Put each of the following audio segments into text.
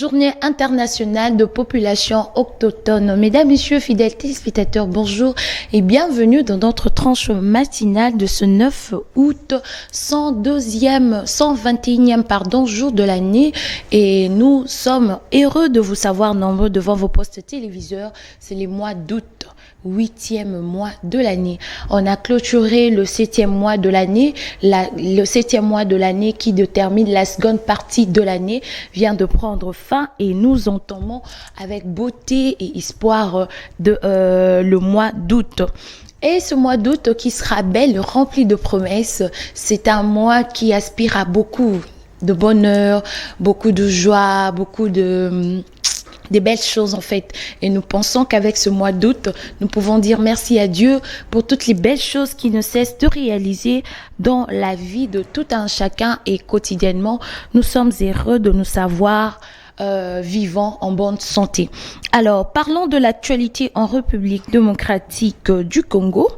Journée internationale de population autochtone. Mesdames, Messieurs, fidèles téléspectateurs, bonjour et bienvenue dans notre tranche matinale de ce 9 août, 121e jour de l'année. Et nous sommes heureux de vous savoir nombreux devant vos postes téléviseurs. C'est le mois d'août. 8e mois de l'année. On a clôturé le 7e mois de l'année. Le 7e mois de l'année qui détermine la seconde partie de l'année vient de prendre fin et nous entamons avec beauté et espoir le mois d'août. Et ce mois d'août qui sera belle, rempli de promesses, c'est un mois qui aspire à beaucoup de bonheur, beaucoup de joie, beaucoup des belles choses en fait. Et nous pensons qu'avec ce mois d'août, nous pouvons dire merci à Dieu pour toutes les belles choses qui ne cessent de réaliser dans la vie de tout un chacun et quotidiennement. Nous sommes heureux de nous savoir vivants en bonne santé. Alors, parlons de l'actualité en République démocratique du Congo.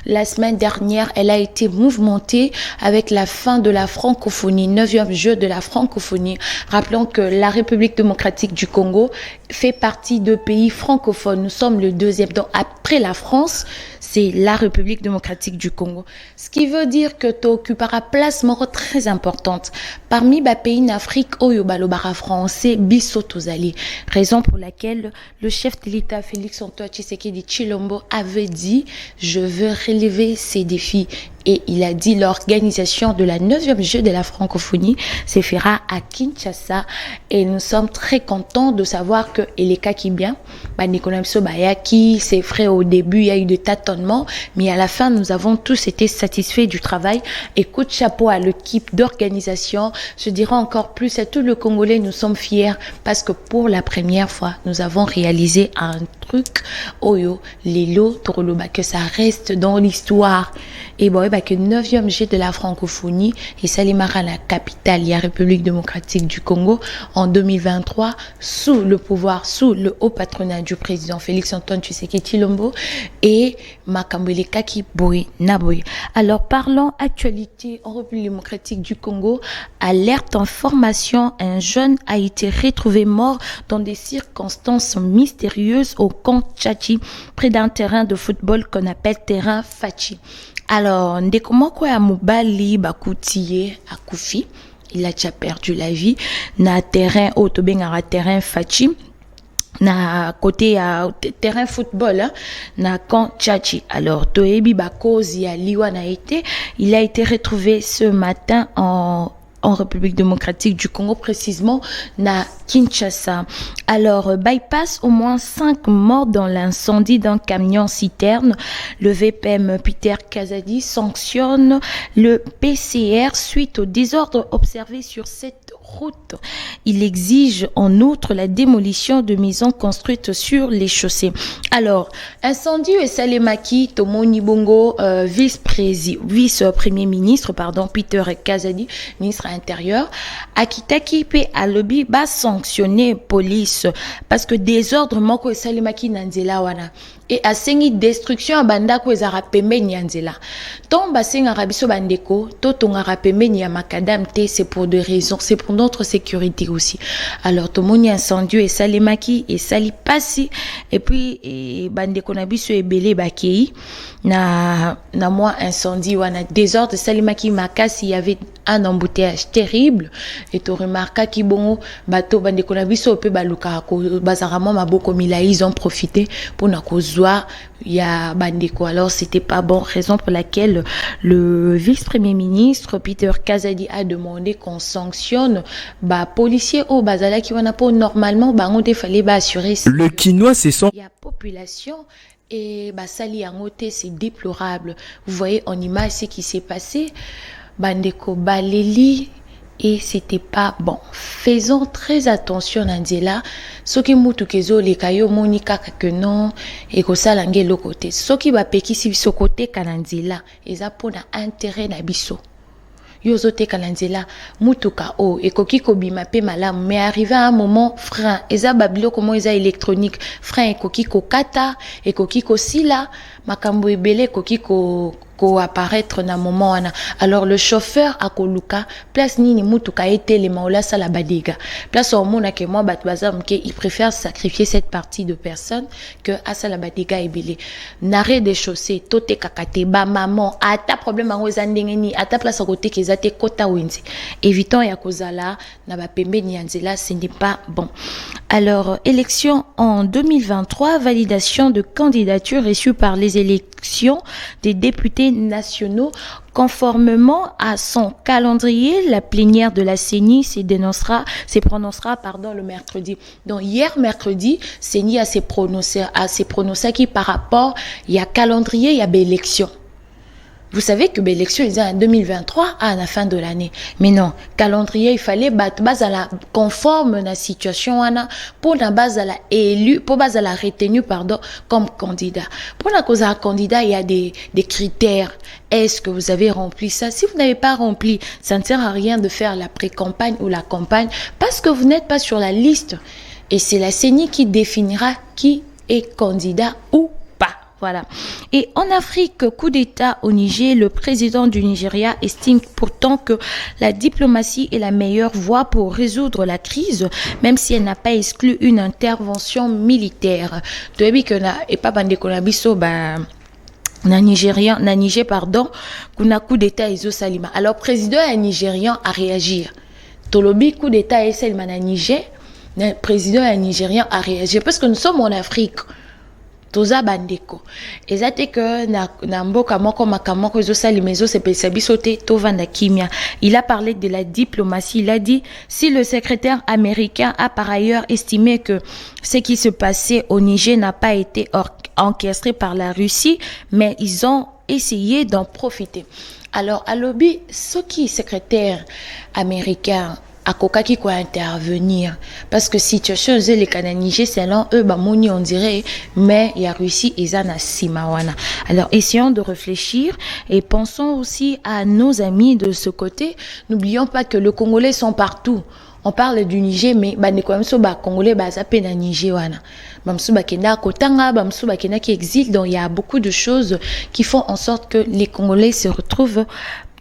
La semaine dernière, elle a été mouvementée avec la fin de la francophonie, 9e jeu de la francophonie. Rappelons que la République démocratique du Congo fait partie de pays francophones. Nous sommes le deuxième. Donc, après la France, c'est la République démocratique du Congo. Ce qui veut dire que tu occuperas place moro très importante. Parmi les pays d'Afrique, oyo balobara français, biso tozali. Raison pour laquelle le chef de l'État, Félix Antoine Tshisekedi Tshilombo, avait dit « Je veux relever ces défis ». Et il a dit l'organisation de la 9e jeu de la francophonie se fera à Kinshasa. Et nous sommes très contents de savoir que Eleka qui bien, qui c'est vrai au début, il y a eu de tâtonnements, mais à la fin, nous avons tous été satisfaits du travail. Et coup de chapeau à l'équipe d'organisation. Je dirais encore plus à tout le Congolais, nous sommes fiers parce que pour la première fois, nous avons réalisé un truc, Oyo, Lelo, Toroloba, que ça reste dans l'histoire. Et bon, que 9e jet de la francophonie et Salimara, la capitale, la République démocratique du Congo, en 2023, sous le haut patronat du président Félix Antoine Tshisekedi Tshilombo et Makambele Kaki Boy Naboy. Alors, parlons actualité en République démocratique du Congo. Alerte information, un jeune a été retrouvé mort dans des circonstances mystérieuses au camp Tchachi, près d'un terrain de football qu'on appelle terrain Fachi. Alors, ndekoma kwa ya mobali bakutiye akufi, il a déjà perdu la vie na terrain autobengara terrain Fachi na côté à terrain football hein, na camp Tchachi. Alors toyebi bakozi ya liwa na été, il a été retrouvé ce matin en République démocratique du Congo, précisément na Kinshasa. Alors, bypass, au moins 5 morts dans l'incendie d'un camion citerne. Le VPM Peter Kazadi sanctionne le PCR suite au désordre observé sur cette route. Il exige en outre la démolition de maisons construites sur les chaussées. Alors, incendie et Salemaki, Tomoni Bongo, vice-premier ministre, Peter Kazadi, ministre intérieur, Akitaki pe alobi ba sanctionner police parce que désordre moko Salemaki nanzela wana. Et asengi destruction bandako ezara pembeni ya nzela. Ton basenga rabiso bandeko, to tongara pembeni ya makadam te, c'est pour des raisons, c'est pour notre sécurité aussi. Alors tomoni incendie et salemaki et sali pasi et puis bandeko na biso ebele bakei na moi incendie wana désordre salemaki makasi, il y avait un embouteillage terrible et tu remarques ki bongo bato bandeko na biso pe baluka ko bazarama maboko mila, ils ont profité pour na kozwa ya bandeko. Alors c'était pas bon, raison pour laquelle le vice-premier ministre Peter Kazadi a demandé qu'on sanctionne policiers au bazala qui wana po normalement bango te fallait assurer le quinoa c'est son la population. Et sali yangote, c'est déplorable. Vous voyez en image ce qui s'est passé. Bandeko baleli et c'était pas bon. Faisons très attention Nandela. Soki mutu kezo le kayo monika que non et ko salange le côté. Soki ba pekisi biso côté kananzela eza pona intérêt na biso. Yozote kalanzela mutuka o ekoki kobima pe malamu, mais arrivé à un moment frein eza babilo comment eza électronique frein ekoki kokata ekoki kosila makambo ebele ekoki apparaître na moment wana. Alors le chauffeur a koluka place nini mutuka été les maola sala badega place au mona que moi bat bazam que il préfère sacrifier cette partie de personnes que à sala badega ebele naré des chaussées tote kakate ba maman ata problème ngo ezandengeni ata place à côté que ezate kota wenzi évitant ya kozala na ba pembe ni anzela ce n'est pas bon. Alors élection en 2023, validation de candidature reçue par les élections des députés nationaux. Conformément à son calendrier, la plénière de la CENI se prononcera le mercredi. Donc hier mercredi, CENI a se prononcé qui par rapport il y a calendrier, il y a l'élection. Vous savez que l'élection est en 2023 à la fin de l'année. Mais non, calendrier, il fallait battre base à la conforme la situation pour la base à la élu, pour base à la retenue comme candidat. Pour la cause à candidat, il y a des critères. Est-ce que vous avez rempli ça? Si vous n'avez pas rempli, ça ne sert à rien de faire la pré-campagne ou la campagne parce que vous n'êtes pas sur la liste. Et c'est la CENI qui définira qui est candidat ou voilà. Et en Afrique, coup d'État au Niger, le président du Nigeria estime pourtant que la diplomatie est la meilleure voie pour résoudre la crise, même si elle n'a pas exclu une intervention militaire. Tu as vu que et pas bande konabiso na Niger kuna coup d'État iso salima. Alors président nigérian a réagi. Tolobi coup d'État et salima na Niger, le président nigérian a réagi parce que nous sommes en Afrique. Toza bandeko ezate que na mboka moko makamoko ezo sali mezo se pesa bisote to vanda kimia. Il a parlé de la diplomatie. Il a dit si le secrétaire américain a par ailleurs estimé que ce qui se passait au Niger n'a pas été orchestré par la Russie, mais ils ont essayé d'en profiter. Alors à lobby ce qui secrétaire américain à Koka qui quoi intervenir parce que situation les Cananiger selon eux moni on dirait mais il y a Russie et Zana Simawana. Alors essayons de réfléchir et pensons aussi à nos amis de ce côté. N'oublions pas que les Congolais sont partout. On parle du Niger mais Congolais zappé na Niger wana. Bamsuba kenda kotanga bamsuba kenda qui existe, donc il y a beaucoup de choses qui font en sorte que les Congolais se retrouvent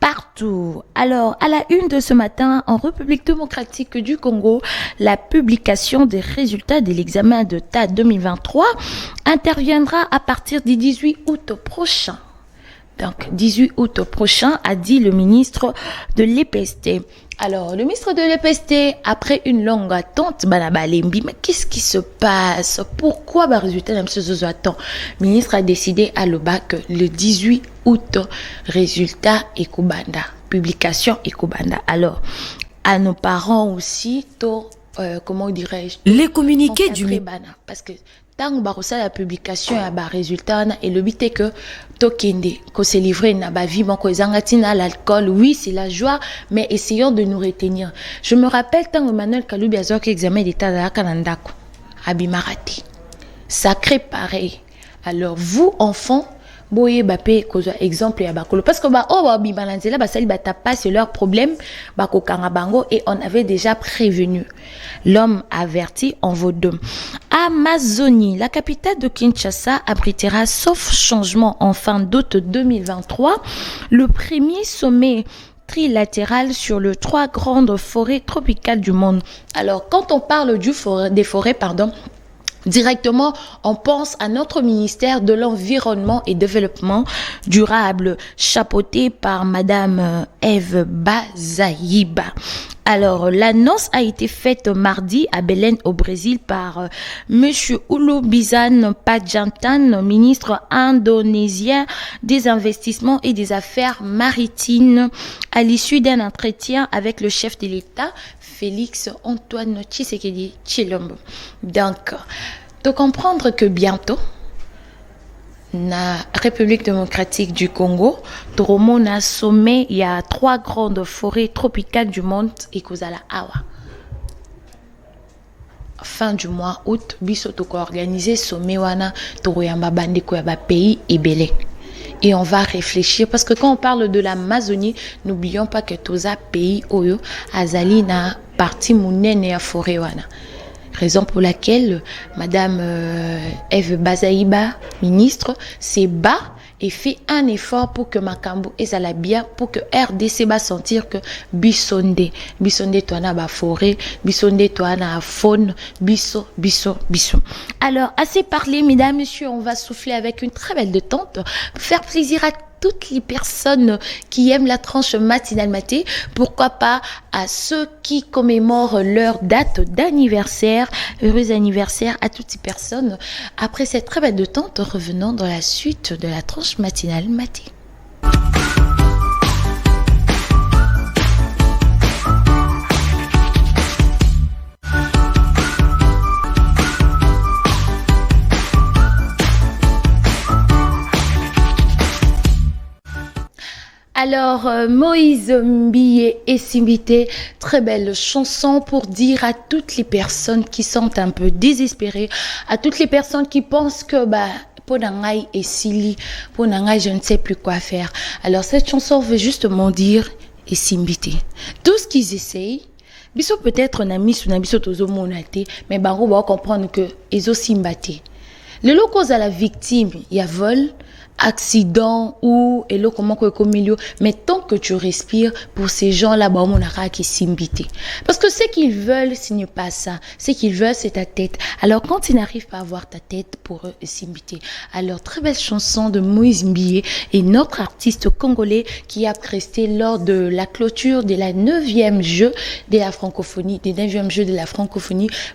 partout. Alors, à la une de ce matin, en République démocratique du Congo, la publication des résultats de l'examen de TAT 2023 interviendra à partir du 18 août prochain. Donc, 18 août prochain, a dit le ministre de l'EPST. Alors, le ministre de l'EPST, après une longue attente, mais qu'est-ce qui se passe? Pourquoi résultat de ce attend? Le ministre a décidé à l'OBA que le 18 août, résultat Ekubanda, publication Ekubanda. Alors, à nos parents aussi, comment dirais-je? Les communiqués du parce que tant que la publication a ba résultat et le but est que tokende ko se livrer na ba vie ko ezangatina l'alcool, oui c'est la joie mais essayons de nous retenir. Je me rappelle tant Emmanuel Kaloubi azok examen d'état de la kanandako abimarati sacré pareil. Alors vous enfants boye bapé cause exemple ya bakolo parce que bibalanzela basali batapa c'est leur problème bako bango et on avait déjà prévenu. L'homme averti en vaut deux. Amazonie, la capitale de Kinshasa abritera sauf changement en fin d'août 2023 le premier sommet trilatéral sur les 3 grandes forêts tropicales du monde. Alors quand on parle des forêts directement, on pense à notre ministère de l'Environnement et Développement durable, chapeauté par Madame Eve Bazaïba. Alors, l'annonce a été faite mardi à Belém, au Brésil, par Monsieur Ulu Bizan Pajantan, ministre indonésien des Investissements et des Affaires maritimes, à l'issue d'un entretien avec le chef de l'État, Félix Antoine Tshisekedi Tshilombo. Donc, de comprendre que bientôt, na République démocratique du Congo, Toromon a sommet, il y a 3 grandes forêts tropicales du monde et Kozala Awa. Fin du mois août, biso toko organisé sommet wana Toroyamba Bandeko yaba pays et Belé. Et on va réfléchir parce que quand on parle de l'Amazonie, n'oublions pas que Toza pays Oyo Azali na partie mounene ya forêt wana. Raison pour laquelle Madame Eve Bazaïba, ministre, s'est bat et fait un effort pour que Makambo et ça la bien, pour que RDC va sentir que Bisonde toi na ba forêt, Bisonde toi na faune, biso. Alors, assez parlé, mesdames, messieurs, on va souffler avec une très belle détente pour faire plaisir à toutes les personnes qui aiment la tranche matinale maté, pourquoi pas à ceux qui commémorent leur date d'anniversaire. Heureux anniversaire à toutes ces personnes. Après cette très belle détente, revenons dans la suite de la tranche matinale maté. Alors, Moïse Mbiye et Simbité, très belle chanson pour dire à toutes les personnes qui sont un peu désespérées, à toutes les personnes qui pensent que, Ponangai et Sili, Ponangai, je ne sais plus quoi faire. Alors, cette chanson veut justement dire et Simbité. Tout ce qu'ils essayent, biso peut-être na misu na biso tozo monate, mais bango va comprendre que ils ont Simbaté. Le lot cause à la victime, il y a vol, accident ou et là comment que comme milieu, mais tant que tu respires, pour ces gens là bas on a qui s'imbiter parce que ce qu'ils veulent ce n'est pas ça, ce qu'ils veulent c'est ta tête. Alors quand ils n'arrivent pas à voir ta tête, pour eux s'imbiter. Alors très belle chanson de Moïse Mbiye et notre artiste congolais qui a presté lors de la clôture de la 9e jeu de la francophonie,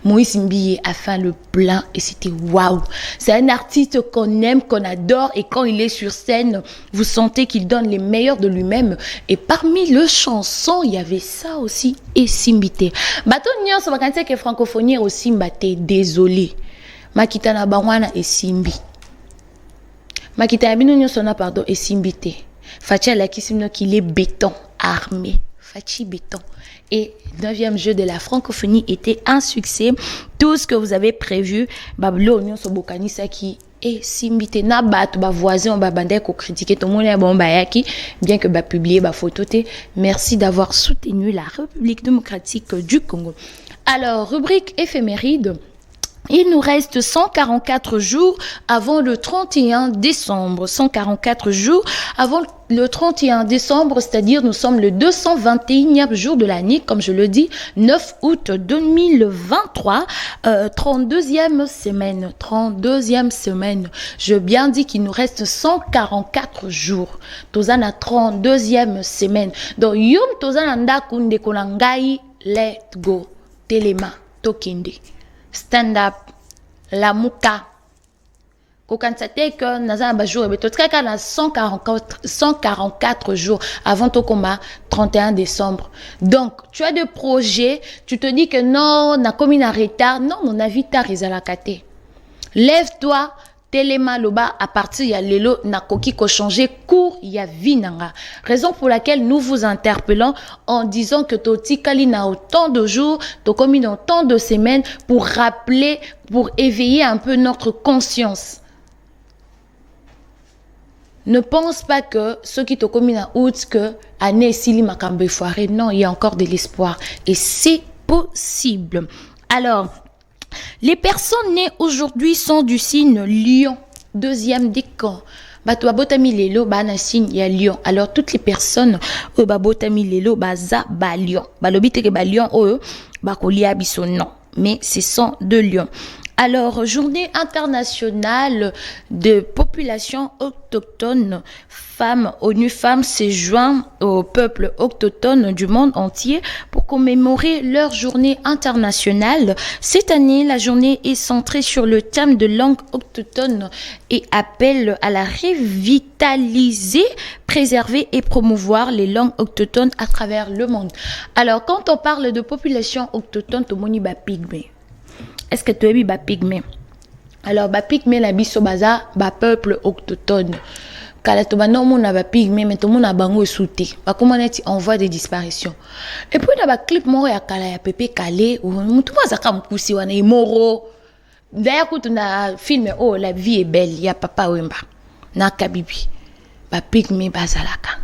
Moïse Mbiye a fait le plein et c'était waouh. C'est un artiste qu'on aime, qu'on adore, et quand il est sur scène, vous sentez qu'il donne les meilleurs de lui-même. Et parmi les chansons, il y avait ça aussi, et Simbité. Bato nyonso bakanise que francophonie aussi mbate, désolé. Makita na bangwana et Simbi. Makita na bino nyonso na pardon et Simbité. Fatia la kisimno qu'il est béton armé. Fachi béton. Et 9e jeu de la francophonie était un succès. Tout ce que vous avez prévu, bablo nyonso bokanisa qui et Simbité na bat ba voisin ba bandé ko critiquer tout le monde bon bayaki bien que ba publier ba photo té. Merci d'avoir soutenu la République démocratique du Congo. Alors rubrique éphéméride. Il nous reste 144 jours avant le 31 décembre. 144 jours avant le 31 décembre, c'est-à-dire nous sommes le 221e jour de l'année, comme je le dis, 9 août 2023, 32e semaine. 32e semaine. Je bien dis qu'il nous reste 144 jours. Tozana 32e semaine. Donc, yom tozana ndakunde konangai, let go. Telema, tokinde. Stand-up, la mouka. Kokansate que naza ba jour et to traka na 144 jours avant ton combat 31 décembre. Donc, tu as des projets, tu te dis que non, na commis na retard, non, mon avis tard ezalakate. Lève-toi. Téléma loba à partir ya lelo na koki ko changer cours ya vinanga. Raison pour laquelle nous vous interpellons en disant que toti kali na autant de jours, to commis dans tant de semaines pour rappeler, pour éveiller un peu notre conscience. Ne pense pas que ceux qui te commis na août que année sili makambe foiré. Non, il y a encore de l'espoir et c'est possible. Alors, les personnes nées aujourd'hui sont du signe Lion, 2e décan. Bato botami lelo ba na signe ya Lion. Alors toutes les personnes ba botami lelo baza ba Lion. Ba lobite ke ba Lion ba kolia biso non, mais ce sont deux lions. Alors, journée internationale de population autochtone, femmes, ONU Femmes s'est joint au peuple autochtone du monde entier pour commémorer leur journée internationale. Cette année, la journée est centrée sur le thème de langue autochtone et appelle à la revitaliser, préserver et promouvoir les langues autochtones à travers le monde. Alors, quand on parle de population autochtone, tout le monde est pygmée. Est-ce que tu es ba pygmée? Alors ba pygmée la biso baza ba peuple autochtone. Kala to ba non mon ba pygmée mais tout mon a bango souté. Ba comment est en voie de disparition. Et puis na ba clip moro ya kala ya Pepe Kale ou mutu mazaka mkusi wana imoro. D'ailleurs quand on a filmé oh la vie est belle, ya Papa Wemba na Kabibi. Ba pygmée bazalaka.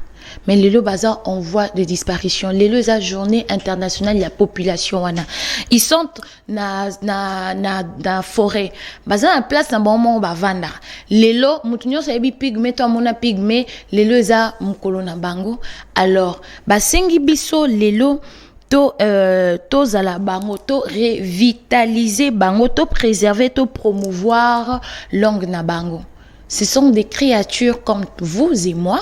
Mais lelo baza on voit des disparitions. Lelo za journée internationale la population wana. Ils sont na forêt. Baza en place na bon moment ba vanda. Lelo mutunyo sa yebi pygmée to mona pygmée, lelo za mukolo na bango. Alors, basengi biso lelo to zala bango to revitaliser bango to préserver to promouvoir langue na bango. Ce sont des créatures comme vous et moi.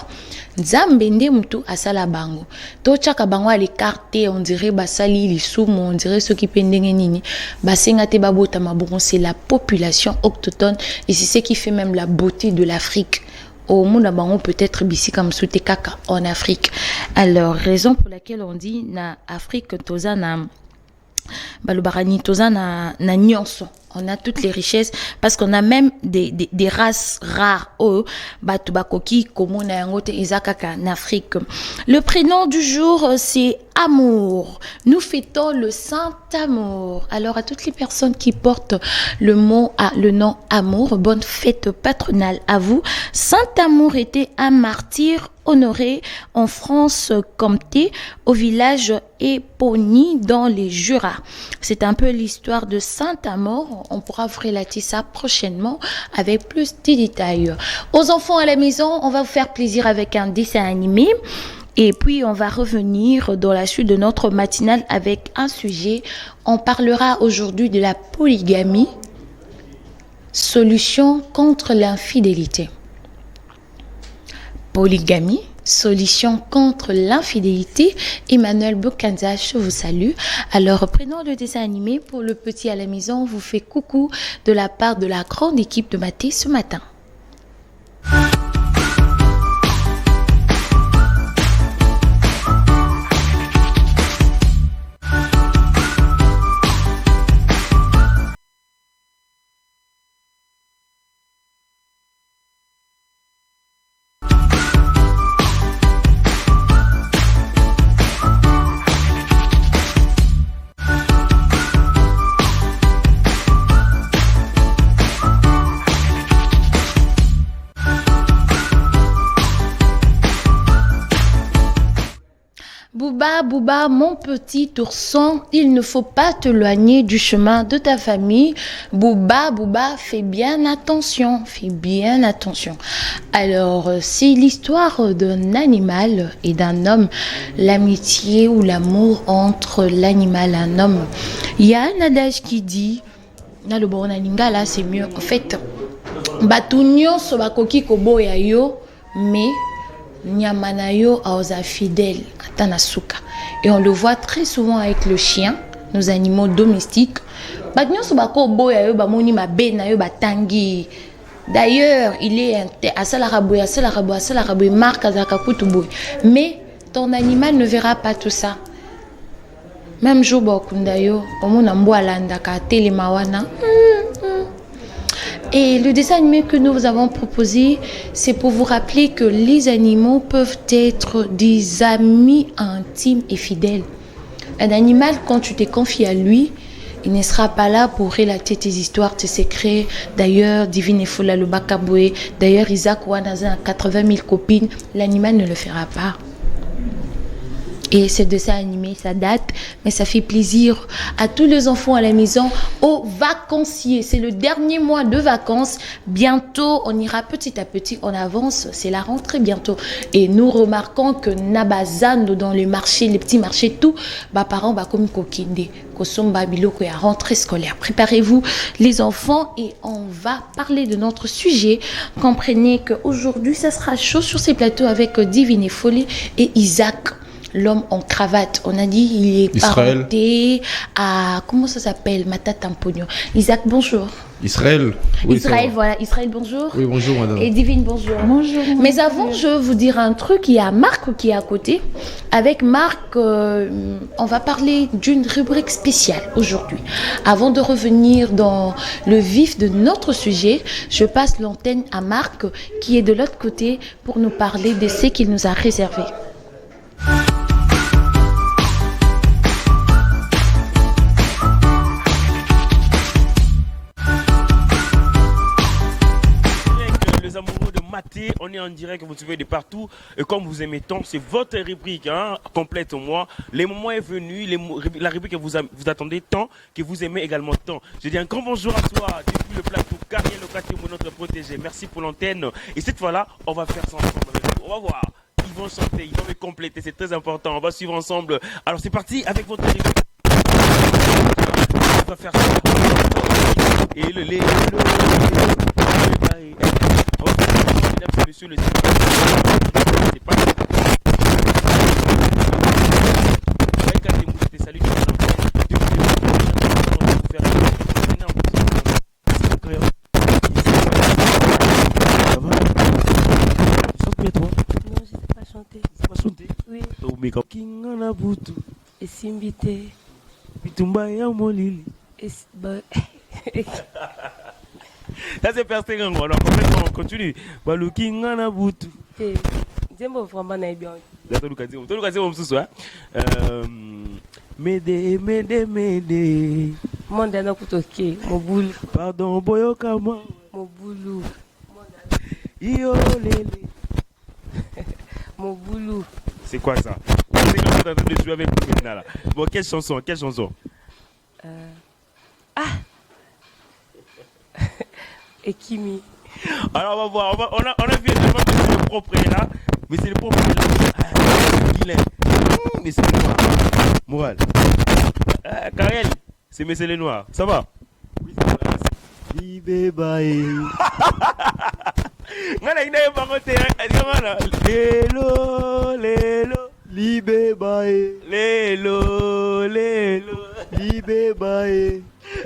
Nzambende mtu asala bango. To chaka bango à l'écarté, on dirait basali lisumu, on dirait ceux qui pendenge nini. Basenga te babota mabon, c'est la population autochtone et c'est ce qui fait même la beauté de l'Afrique. Au monde bango peut-être bisi comme soute kaka en Afrique. Alors raison pour laquelle on dit na Afrique toza na balobarani toza na nyonso. On a toutes les richesses parce qu'on a même des races rares. Oh, batubakoki, komona yangote izakaka en Afrique. Le prénom du jour, c'est Amour. Nous fêtons le Saint Amour. Alors, à toutes les personnes qui portent le nom Amour, bonne fête patronale à vous. Saint Amour était un martyr honoré en France-Comté, au village Épony dans les Jura. C'est un peu l'histoire de Saint Amour. On pourra vous relater ça prochainement avec plus de détails. Aux enfants à la maison, on va vous faire plaisir avec un dessin animé. Et puis, on va revenir dans la suite de notre matinale avec un sujet. On parlera aujourd'hui de la polygamie, solution contre l'infidélité. Polygamie, solution contre l'infidélité. Emmanuel Bokanza, je vous salue. Alors, prenons le dessin animé pour le petit à la maison. On vous fait coucou de la part de la grande équipe de Maté ce matin. Bouba, mon petit ourson, il ne faut pas t'éloigner du chemin de ta famille. Bouba, fais bien attention, Alors, c'est l'histoire d'un animal et d'un homme, l'amitié ou l'amour entre l'animal et un homme. Il y a un adage qui dit, na le bon là, c'est mieux. En fait, batunyo sobakoki kobo ya yo, mais Nyamanayo aosa fidèle atanasuka. Et on le voit très souvent avec le chien, nos animaux domestiques. D'ailleurs, il est mais ton animal ne verra pas tout ça. Même Jobo Kundayo, et le dessin animé que nous vous avons proposé, c'est pour vous rappeler que les animaux peuvent être des amis intimes et fidèles. Un animal, quand tu te confies à lui, il ne sera pas là pour relater tes histoires, tes secrets. D'ailleurs, Divine et Fola le Bakaboué, d'ailleurs, Isaac Wanaza a 80 000 copines, l'animal ne le fera pas. Et ce dessin animé, ça date, mais ça fait plaisir à tous les enfants à la maison, aux vacanciers. C'est le dernier mois de vacances. Bientôt, on ira petit à petit, on avance. C'est la rentrée bientôt. Et nous remarquons que Nabazando dans les marchés, les petits marchés, tout, parents, comme Kokinde, Kosomba, Biloko, et à rentrée scolaire. Préparez-vous, les enfants, et on va parler de notre sujet. Comprenez qu'aujourd'hui, ça sera chaud sur ces plateaux avec Divine et Folie et Isaac. L'homme en cravate, on a dit, il est parenté à, comment ça s'appelle, Matata Tampogno. Isaac, bonjour. Israël. Oui, Israël, voilà. Israël, bonjour. Oui, bonjour, madame. Et Divine, bonjour. Bonjour. Mais avant, je veux vous dire un truc. Il y a Marc qui est à côté. Avec Marc, on va parler d'une rubrique spéciale aujourd'hui. Avant de revenir dans le vif de notre sujet, je passe l'antenne à Marc qui est de l'autre côté pour nous parler de ce qu'il nous a réservé. connectés, on est en direct, vous suivez de partout. Et comme vous aimez tant, c'est votre rubrique, hein, complète-moi. Les moments est venu, la rubrique que vous attendez tant, que vous aimez également tant. Je dis un grand bonjour à toi, depuis le plateau, Kariel Okatembo, notre protégé. Merci pour l'antenne. Et cette fois-là, on va faire ça ensemble avec vous. On va voir. Ils vont chanter, ils vont me compléter, c'est très important. On va suivre ensemble. Alors c'est parti avec votre rubrique. On va faire ça. Et mesdames et messieurs, c'est pas salut. Oui. Et Simbité. Bitumbaya molili. Ça c'est personnel. Alors on continue. Balukinga na butu. Zembo vraiment na bien. Là tout le cas on se soit. Mede. Monde na kutoke mobulu. Pardon boyokama. Mobulu. Yo lele. Mobulu. C'est quoi ça? C'est comme ça en train de jouer avec vous maintenant là. Bon, quelle chanson? Ekimi. Alors on va voir, on a vu également que c'est le propre là, mais c'est le propre là. Il est. Mais c'est le noir. Moral. Kariel, c'est mais c'est le noir. Ça va? Oui, ça va. Libé bae. Ngana ina ba ngote ngana lelo Libé bae. lelo Libé bae.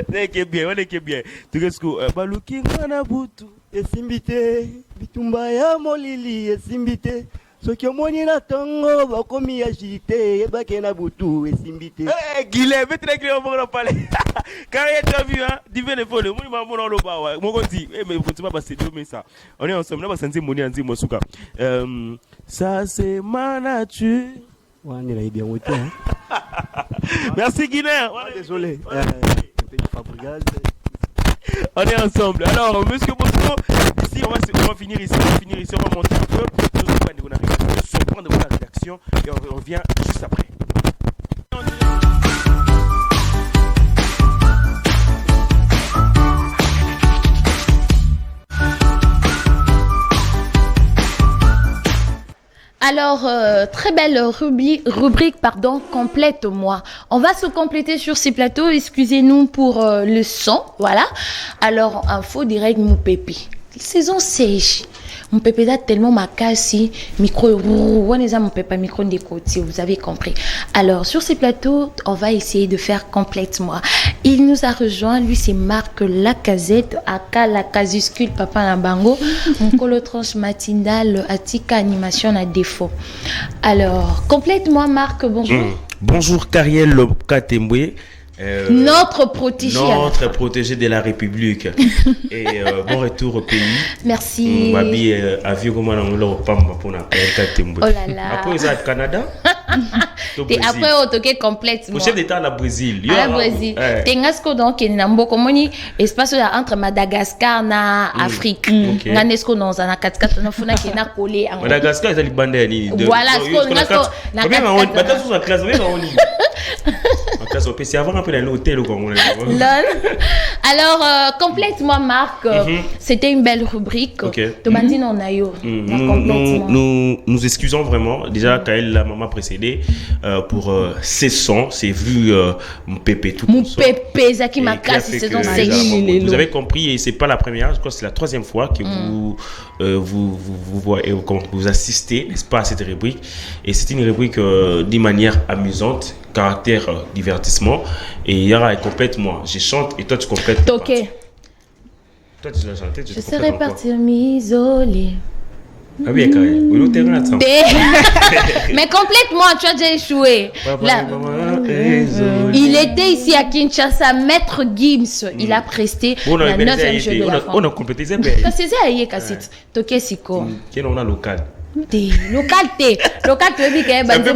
on est bien. Tu qu'est-ce que baluki ngana butu Esimbite. Bitumba ya molili esimbite. Soki omoni na tongo bakomi agilité yebake na butu esimbite. Guilhem, mettez on va en parler. Kariel, tu as vu, hein? Divin et folle. Moi, je m'en vais dans le bas. Moi, je dis, mais tu vas passer 2 mais ça. On est ensemble. On va sentir mon nez, mon souka. Ça, c'est ma nature. Ouais, on est bien ôté. Merci, Guilhem. Désolé. Fabregas. On est ensemble. Alors, monsieur Bosco, ici, on va finir ici. On va monter un peu. On arrive. On prend de la rédaction et on revient juste après. Alors, très belle rubrique, complète-moi. On va se compléter sur ces plateaux, excusez-nous pour le son, voilà. Alors, info direct, mon pépé. Saison sèche. Mon pépé date tellement ma casse, micro, mon pépé, micro des côtés, vous avez compris. Alors, sur ces plateaux, on va essayer de faire complète-moi. Il nous a rejoint, lui, c'est Marc Lacazette, aka la casiscule papa Nabango, mon colotranche matinale, Atika animation à défaut. Alors, complète-moi, Marc, bonjour. Bonjour, Kariel Okatembo. Notre protégé de la République. Et bon retour au pays. Merci. Babi a vu comment on l'a pamba pour la Okatembo. Oh là là. Après ils sont au Canada. Et après on toque complètement. Au chef d'état à la Brésil. À la Brésil. Tengasco donc nambo komoni espace entre Madagascar na Afrique. Nganesco non za na 4 na funa kena collé en Madagascar ils ali bande ni. Voilà ce qu'on a na bien on bata sous la classe même on y. En classe on peut c'est avant après l'hôtel comme on est. Alors complètement Marc, c'était une belle rubrique. Tomandine on a eu. Nous excusons vraiment déjà Kael la maman précédée pour ces sons, ces vues mon pépé tout mon pépé Zaki Makas saison 6. Vous avez compris et c'est pas la première, je crois que c'est la 3e fois que vous voyez vous assistez n'est-ce pas à cette rubrique et c'est une rubrique d'une manière amusante, caractère divertissement et Yara est complètement je chante et toi tu complètes. OK. Toi tu dois chanter, je serais parti m'isoler. Ah oui, Kariel. Mais complètement, tu as déjà échoué. Là, il était ici à Kinshasa, Maître Gims. Il a presté la 9e jeu de la France. On a complété ça. C'est ça, il y a Kassit. Toké Siko. Quel on a local? Local, tu veux dire qu'il y a un peu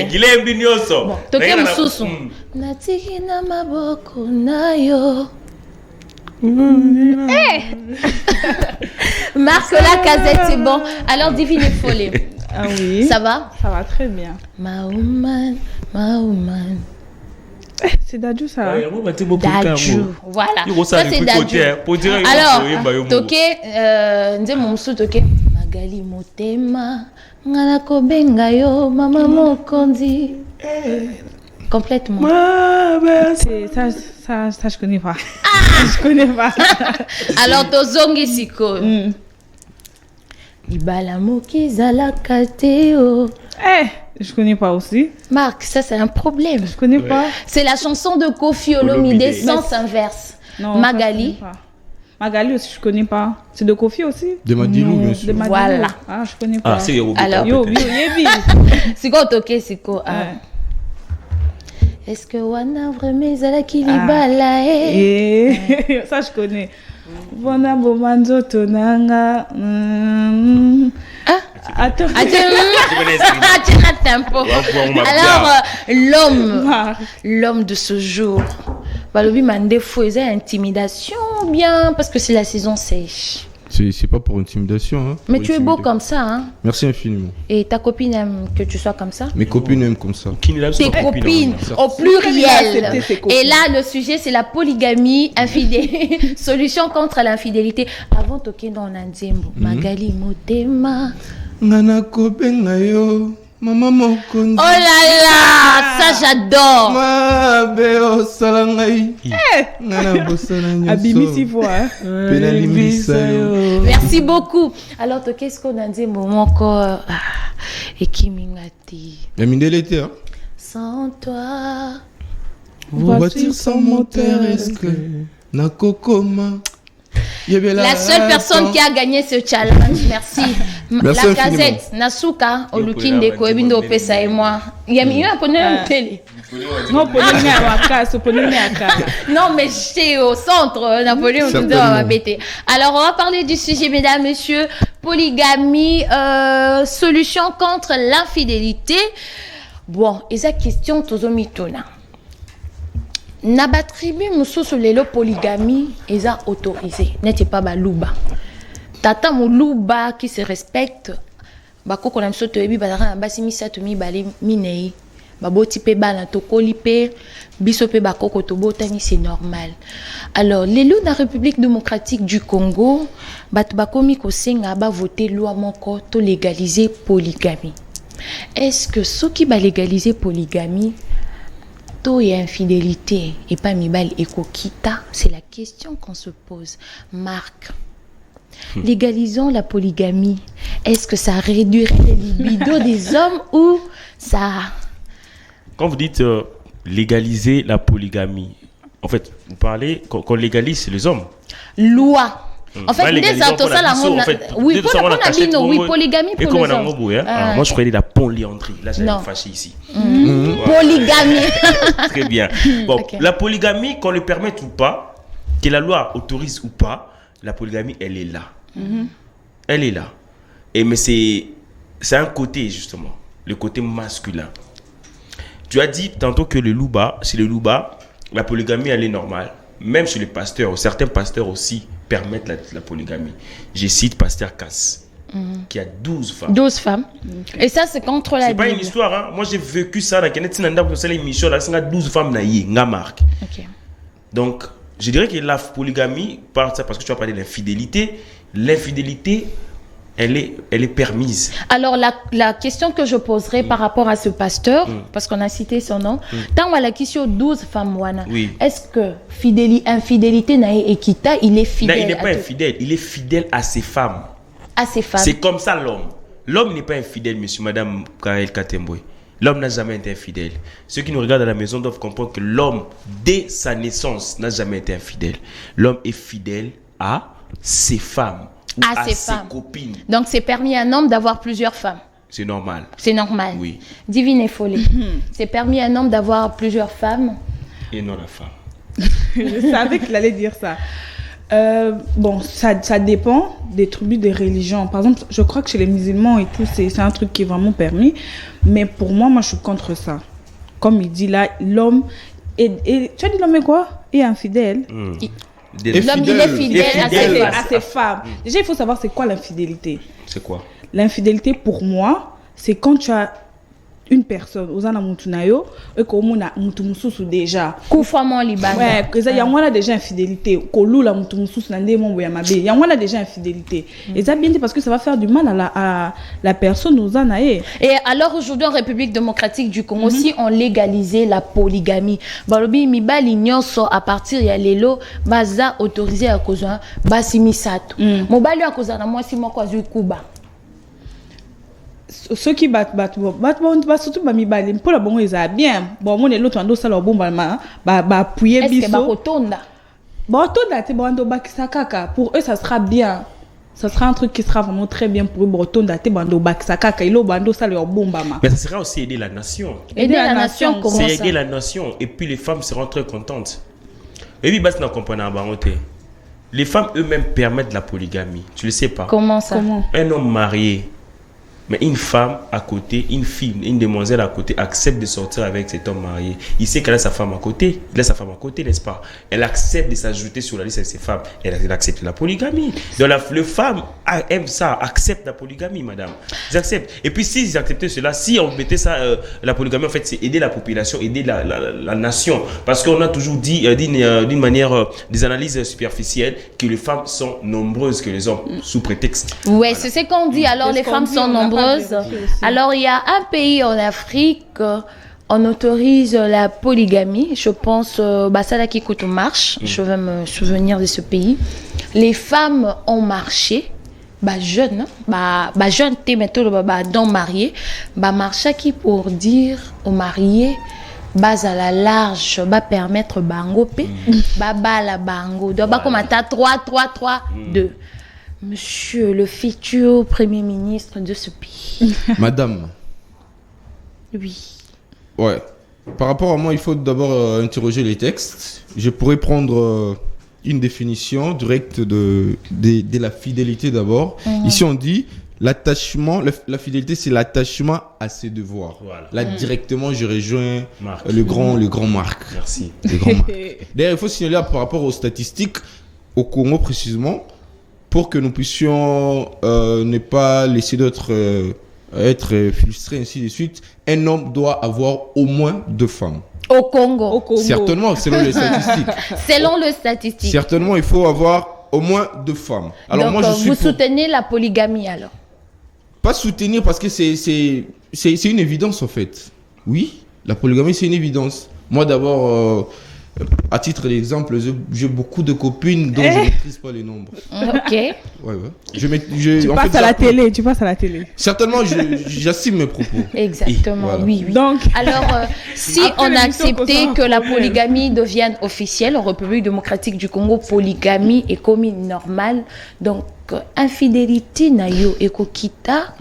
Guilhem Binyoso. Toké Moussoussou. Natiki na maboko na yo. Marc Lacazette, c'est bon. Alors, Divine Follet. Ah oui. Ça va? Ça va très bien. Ma woman. C'est Dadju ça. Dadju. Voilà. Ça, c'est Dadju. Alors, Toké, Nze Momsu Toké. Magali Motema. Ngana Kobenga yo, Mama Mokondi. Complètement. Ça, je connais pas. Je connais pas. Alors, Tozongi Siko. Ibala Moki Zalaka Teo. Je connais pas aussi. Marc, ça c'est un problème. Je connais pas. C'est la chanson de Kofi Olomide, sens inverse. Non, Magali. Magali aussi, je connais pas. C'est de Kofi aussi? De Madilou, bien sûr. Voilà. Ah, je connais pas. Ah, c'est Yoruba. Alors, Yebi. C'est quoi Toké, c'est quoi? Est-ce que Wana vraiment Zala Kilibala Ça, je connais. Wana Bomanzo Tonanga. Attends. Alors, l'homme de ce jour, Balobi Mandefo, il y a intimidation bien parce que c'est la saison sèche. C'est pas pour intimidation. Hein, mais pour tu es beau comme ça. Hein? Merci infiniment. Et ta copine aime que tu sois comme ça? Mes copines aiment comme ça. Tes copines, au pluriel. Et là, le sujet, c'est la polygamie infidèle. Solution contre l'infidélité. Avant, toqué dans Nandembo. Magali Motema. Ngana Kobenga yo. Maman Mokondi. Oh là là, ça j'adore. Ma beo salangai. Ngana bosana nyoso. Abimi si voix. Merci beaucoup. Alors, qu'est-ce qu'on a dit encore et qui m'ingati. La mindélité, hein. Sans toi. Voiture sans moteur, est-ce que Nakokoma. La seule personne qui a gagné ce challenge, merci. La casette, Nasuka, Olukinde, Koebindo, Pesa et moi. Il y a mis un poney en télé. Non, mais j'étais au centre, Napoléon, alors, on va parler du sujet, mesdames, messieurs. Polygamie, solution contre l'infidélité. Bon, et sa question, Tozomitona. Naba tribu mususu lelo polygamie eza autorisé n'était pas baluba tata muluba qui se respecte bakoko na msoto ebi bazaka basi misato mibale minei baboti pe bana tokoli pe biso pe bakoko tobotani c'est normal. Alors lelo na République démocratique du Congo bato bakomi kosenga ba voter loi moko to légaliser polygamie. Est-ce que ceux qui ba légaliser polygamie taux et infidélité et pas mibal et kokita, c'est la question qu'on se pose. Marc, légalisons la polygamie. Est-ce que ça réduirait les libido des hommes ou ça... Quand vous dites légaliser la polygamie, en fait, vous parlez qu'on légalise les hommes. Loi. En fait, des autres, ça la monde. Oui, pour la polygamie pour les hommes. Moi, je croyais la polyandrie. Là, j'allais me fâcher ici. Polygamie. Très bien. Bon, la polygamie, qu'on le permette ou pas, que la loi autorise ou pas, la polygamie, elle est là. Elle est là. Mais c'est un côté, justement, le côté masculin. Tu as dit tantôt que chez le louba, la polygamie, elle est normale. Même chez les pasteurs, certains pasteurs aussi permettent la polygamie. Je cite pasteur Cass, qui a 12 femmes. 12 femmes. Et ça, c'est contre la Bible. C'est pas une histoire. Hein? Moi, j'ai vécu ça dans l'émission. Là, c'est 12 femmes, Marc. Donc, je dirais que la polygamie, parce que tu as parlé de l'infidélité, elle est permise. Alors, la question que je poserai par rapport à ce pasteur, parce qu'on a cité son nom, tant à la question 12 femmes, est-ce que infidélité n'a équita, il est fidèle? Non, il n'est pas infidèle, il est fidèle à ses femmes. À ses femmes. C'est comme ça l'homme. L'homme n'est pas infidèle, monsieur, madame Karel Katemboy. L'homme n'a jamais été infidèle. Ceux qui nous regardent à la maison doivent comprendre que l'homme, dès sa naissance, n'a jamais été infidèle. L'homme est fidèle à ses femmes. À ses copines. Donc c'est permis à un homme d'avoir plusieurs femmes. C'est normal. C'est normal. Oui. Divine et folie. C'est permis à un homme d'avoir plusieurs femmes. Et non la femme. Je savais qu'il allait dire ça. Bon, ça dépend des tribus, des religions. Par exemple, je crois que chez les musulmans et tout, c'est un truc qui est vraiment permis. Mais pour moi, je suis contre ça. Comme il dit là, l'homme... Et tu as dit l'homme est quoi? Est infidèle. L'homme, il est fidèle à ses femmes. Déjà, il faut savoir c'est quoi l'infidélité. C'est quoi? L'infidélité, pour moi, c'est quand tu as une personne, Ozana Mutunayo, et Komuna Mutumususu déjà. Koufamon Liban. Ouais, il y a déjà infidélité. Kolula Mutumususu Nande Monboyamabe. Il y a déjà infidélité. Et ça, bien dit, parce que ça va faire du mal à la personne Ozana. Et alors, aujourd'hui, en République démocratique du Congo, si on légalisait la polygamie, Balobi Mibali Nyonso, à partir de Lelo, Baza autorisé à cause de Basimisato. Mobali à cause de moi, si moi, Kwazu Kuba. Ceux qui battent surtout ba mibali pour la bonne ils a bien bon mon l'autre ando ça leur bon ba appuyer biso est-ce que ba kotonda te bando bakisakaka pour eux ça sera bien, ça sera un truc qui sera vraiment très bien pour eux botonda te bando bakisakaka ilo bando ça leur bon ba mais ça sera aussi aider la nation. Aider la nation comment ça? C'est aider la nation et puis les femmes seront très contentes. Et puis bas na comprendre ba monter. Les femmes eux-mêmes permettent la polygamie, tu le sais pas? Comment ça? Un homme marié, mais une femme à côté, une fille, une demoiselle à côté accepte de sortir avec cet homme marié. Il sait qu'elle a sa femme à côté. Il a sa femme à côté, n'est-ce pas? Elle accepte de s'ajouter sur la liste de ses femmes. Elle accepte la polygamie. Donc le femme aime ça, accepte la polygamie, madame. Ils acceptent. Et puis s'ils acceptaient cela, si on mettait ça, la polygamie, en fait, c'est aider la population, aider la nation. Parce qu'on a toujours dit d'une manière, des analyses superficielles, que les femmes sont nombreuses que les hommes, sous prétexte. Ouais, voilà. C'est ce qu'on dit. Alors les femmes sont nombreuses. Alors, il y a un pays en Afrique, on autorise la polygamie. Je pense, Bassala Kikutu marche. Je vais me souvenir de ce pays. Les femmes ont marché. Jeunes, jeunes, donc mariés, marché qui pour dire aux mariés, à la large, permettre bango pe, la bango. Donc, comme à 3, 2. Monsieur le futur Premier ministre de ce pays. Madame. Oui. Ouais. Par rapport à moi, il faut d'abord interroger les textes. Je pourrais prendre une définition directe de la fidélité d'abord. Ici, on dit l'attachement, la fidélité, c'est l'attachement à ses devoirs. Voilà. Là, directement, je rejoins le grand Marc. Merci. Le grand Marc. D'ailleurs, il faut signaler par rapport aux statistiques, au Congo précisément, pour que nous puissions ne pas laisser d'autres être frustrés, ainsi de suite, un homme doit avoir au moins 2 femmes. Au Congo. Certainement, selon les statistiques. Selon les statistiques. Certainement, il faut avoir au moins 2 femmes. Alors, donc, moi, vous soutenez la polygamie alors? Pas soutenir parce que c'est une évidence en fait. Oui, la polygamie c'est une évidence. Moi d'abord... à titre d'exemple, j'ai beaucoup de copines dont je ne maîtrise pas les nombres. Ok. Ouais. Tu passes à la télé. Certainement, j'assume mes propos. Exactement, voilà. Oui. Donc, alors, si on acceptait que la polygamie devienne officielle en République démocratique du Congo, polygamie est commis normale. Donc, infidélité nayo ekokita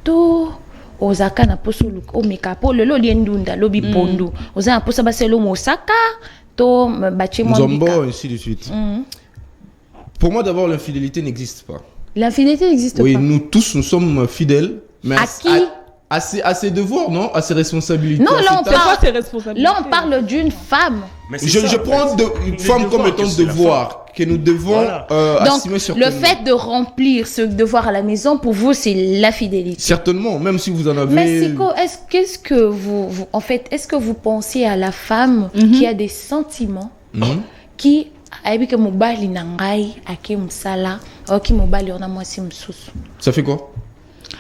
to ozaka na poso o mekapo lelo liendunda lobi pondo ozana posa baselo mosaka to bachemo Nzombo ainsi de suite. Pour moi d'abord l'infidélité n'existe pas. L'infidélité n'existe pas. Oui, nous tous nous sommes fidèles mais à qui? À ses devoirs, non? À ses responsabilités. Non, là on parle d'une femme. Je prends une femme comme étant devoir que nous devons assumer certainement. Le fait de remplir ce devoir à la maison, pour vous, c'est la fidélité. Certainement, même si vous en avez... Mais Siko, est-ce que en fait, est-ce que vous pensez à la femme qui a des sentiments, qui que mobali nangai ake msala ou qui mobali on a moi si msusu. Ça fait quoi?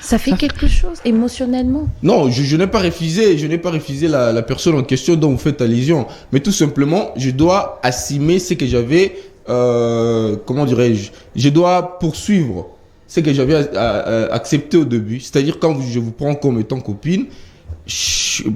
Ça fait quelque chose émotionnellement. Non, je n'ai pas refusé, la personne en question dont vous faites allusion, mais tout simplement, je dois assumer ce que j'avais, comment dirais-je, je dois poursuivre ce que j'avais accepté au début. C'est-à-dire quand je vous prends comme étant copine,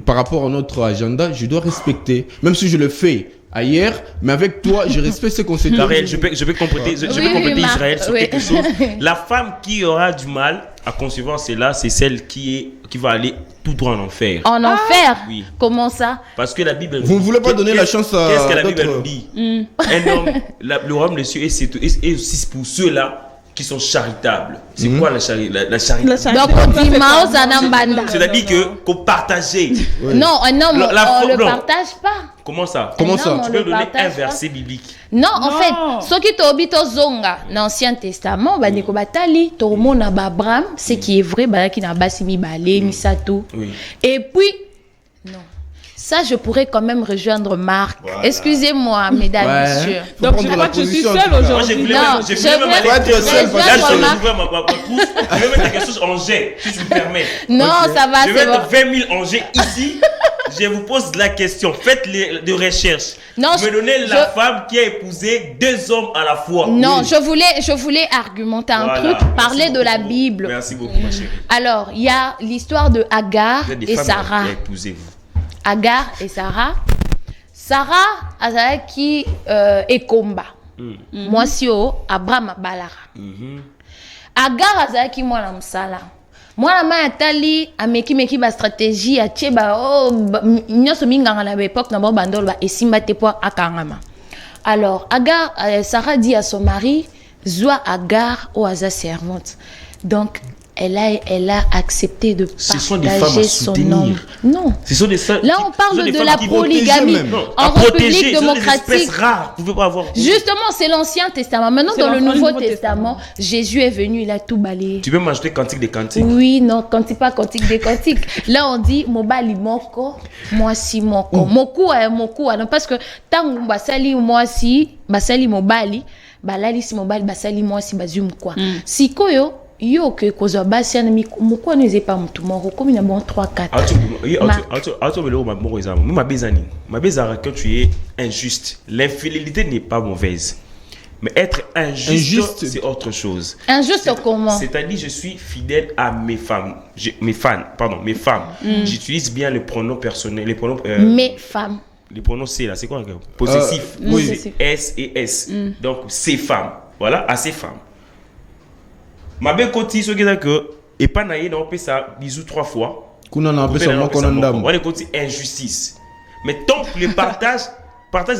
par rapport à notre agenda, je dois respecter, même si je le fais ailleurs, mais avec toi, je respecte ce qu'on s'est dit. Je vais compléter, Israël sur quelque chose. La femme qui aura du mal à concevoir cela, c'est celle qui va aller tout droit en enfer. En enfer? Oui. Comment ça? Parce que la Bible... Vous ne voulez pas donner la chance à... Qu'est-ce que la Bible nous dit? Un homme, le royaume des cieux est aussi pour ceux-là qui sont charitables. C'est quoi la charité? La charité. Donc, on dit Mao Zanambanda. C'est-à-dire que qu'on partageait. Non, un homme, on ne le non. partage pas. Comment ça? Comment ça? Non, Tu on peux le donner partage un pas. verset biblique. Non, en Non. fait, ce qui t'obite au zonga, dans l'Ancien Testament, bandeko batali, tomo na Abraham, ce qui est vrai, bah qui na basimi balé, misato. Oui. Et puis, non. Ça, je pourrais quand même rejoindre Marc. Voilà. Excusez-moi, mesdames, Ouais. messieurs. Faut Donc, prendre je la crois que je suis position, en seule tout cas. Moi, je aujourd'hui. voulais Non, même, je je voulais même voulais- aller Faut être seul, je parce Là, vais je sur vais ma- ouvrir ma trousse. Je vais mettre quelque chose en jet, si tu me permets. Non, ça va, Je vais c'est bon. mettre 20 000 en jet ici. Je vous pose la question. Faites de recherche. Non, me donnez la femme qui a épousé 2 hommes à la fois. Non, Oui. je voulais argumenter un Voilà. truc, parler Merci de la beaucoup. Bible. Merci beaucoup, ma chérie. Alors, il y a l'histoire de Agar Vous êtes des et femmes Sarah. qui a épousé vous. Agar et Sarah. Sarah azalaki ekomba. Mwasi o Abraham abalaka. Agar azalaki mwana mosala. Mwana ma atali ameki ba stratégie atie ba nyonso minganga na époque na ba bandolo ba esimba te po akangama. Alors Agar Sarah dit à son mari Zwa Agar ou Aza servante. Donc elle a accepté de Ce sont des femmes partager à son soutenir. nom. Non. Ce sont des femmes. Là, on parle de la protéger polygamie même. Non, en à protéger, République ce sont des démocratique. espèces rares. Vous ne pouvez pas avoir. Justement, c'est l'Ancien Testament. Maintenant, C'est dans le dans Nouveau Testament, Jésus est venu, il a tout balayé. Tu peux m'ajouter cantique des cantiques. Oui, non, cantique pas cantique des cantiques. Là, on dit mobali moko, moi si moko. Moku, non, parce que tant que basali moi si, basali mobali, balali si mobali, basali moi si bazum quoi. Si koyo, yo que kozo basi na moko n'est pas mutu moko, comme il y a bon 3 4. Ma bezara quand tu es injuste. L'infidélité n'est pas mauvaise. Mais être injuste, c'est autre chose. Injuste comment? C'est-à-dire, je suis fidèle à mes femmes. Mes femmes. J'utilise bien le pronom personnel. Les pronoms, Mes femmes. les pronoms C, là, c'est quoi? Possessif. Oui. C'est S et S. Donc, ces femmes. Voilà, à ces femmes. Ma belle côté, ce qui est que, et pas naïe, on peut ça, bisous 3 fois. Kuna na pesa moko na On ndambo. va côté injustice. Mais tant que le partage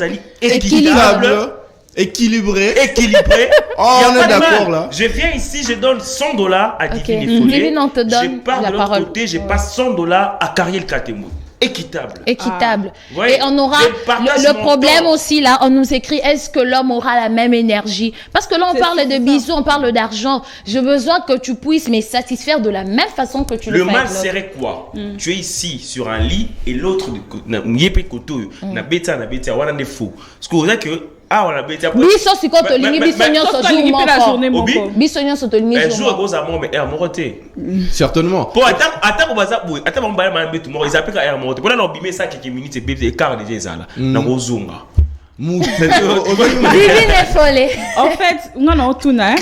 est Équitable, équilibré. équilibré. Oh, y a on pas est de d'accord, mal. là. Je viens ici, je donne $100 à Ok. Divine et Follet. Divine, on te donne je pars la de l'autre parole. côté, je passe $100 à Cariel Katemou. Équitable. Équitable. Ouais. Et on aura Je partage le mon problème temps. aussi là, on nous écrit est-ce que l'homme aura la même énergie? Parce que là on parle de bisous, on parle d'argent. J'ai besoin que tu puisses me satisfaire de la même façon que tu le Le fais. mal avec l'autre. serait quoi? Tu es ici sur un lit et l'autre na beta wana ne faux. Ce que vous avez que wana beta. Biso siko tolingi biso nyonso Sauf quand jour il fait la journée moko. Obi. moko. Biso nyonso tolingi Un jour jour, moko. vous avez mais air moroté. Certainement. Pour attends, on va ça, attends, on va aller tout mort. Ils appellent air moroté. Pour là, on ça quelques minutes et bébé car déjà là. Na gozunga. Divine et folle. En fait, on a tout na.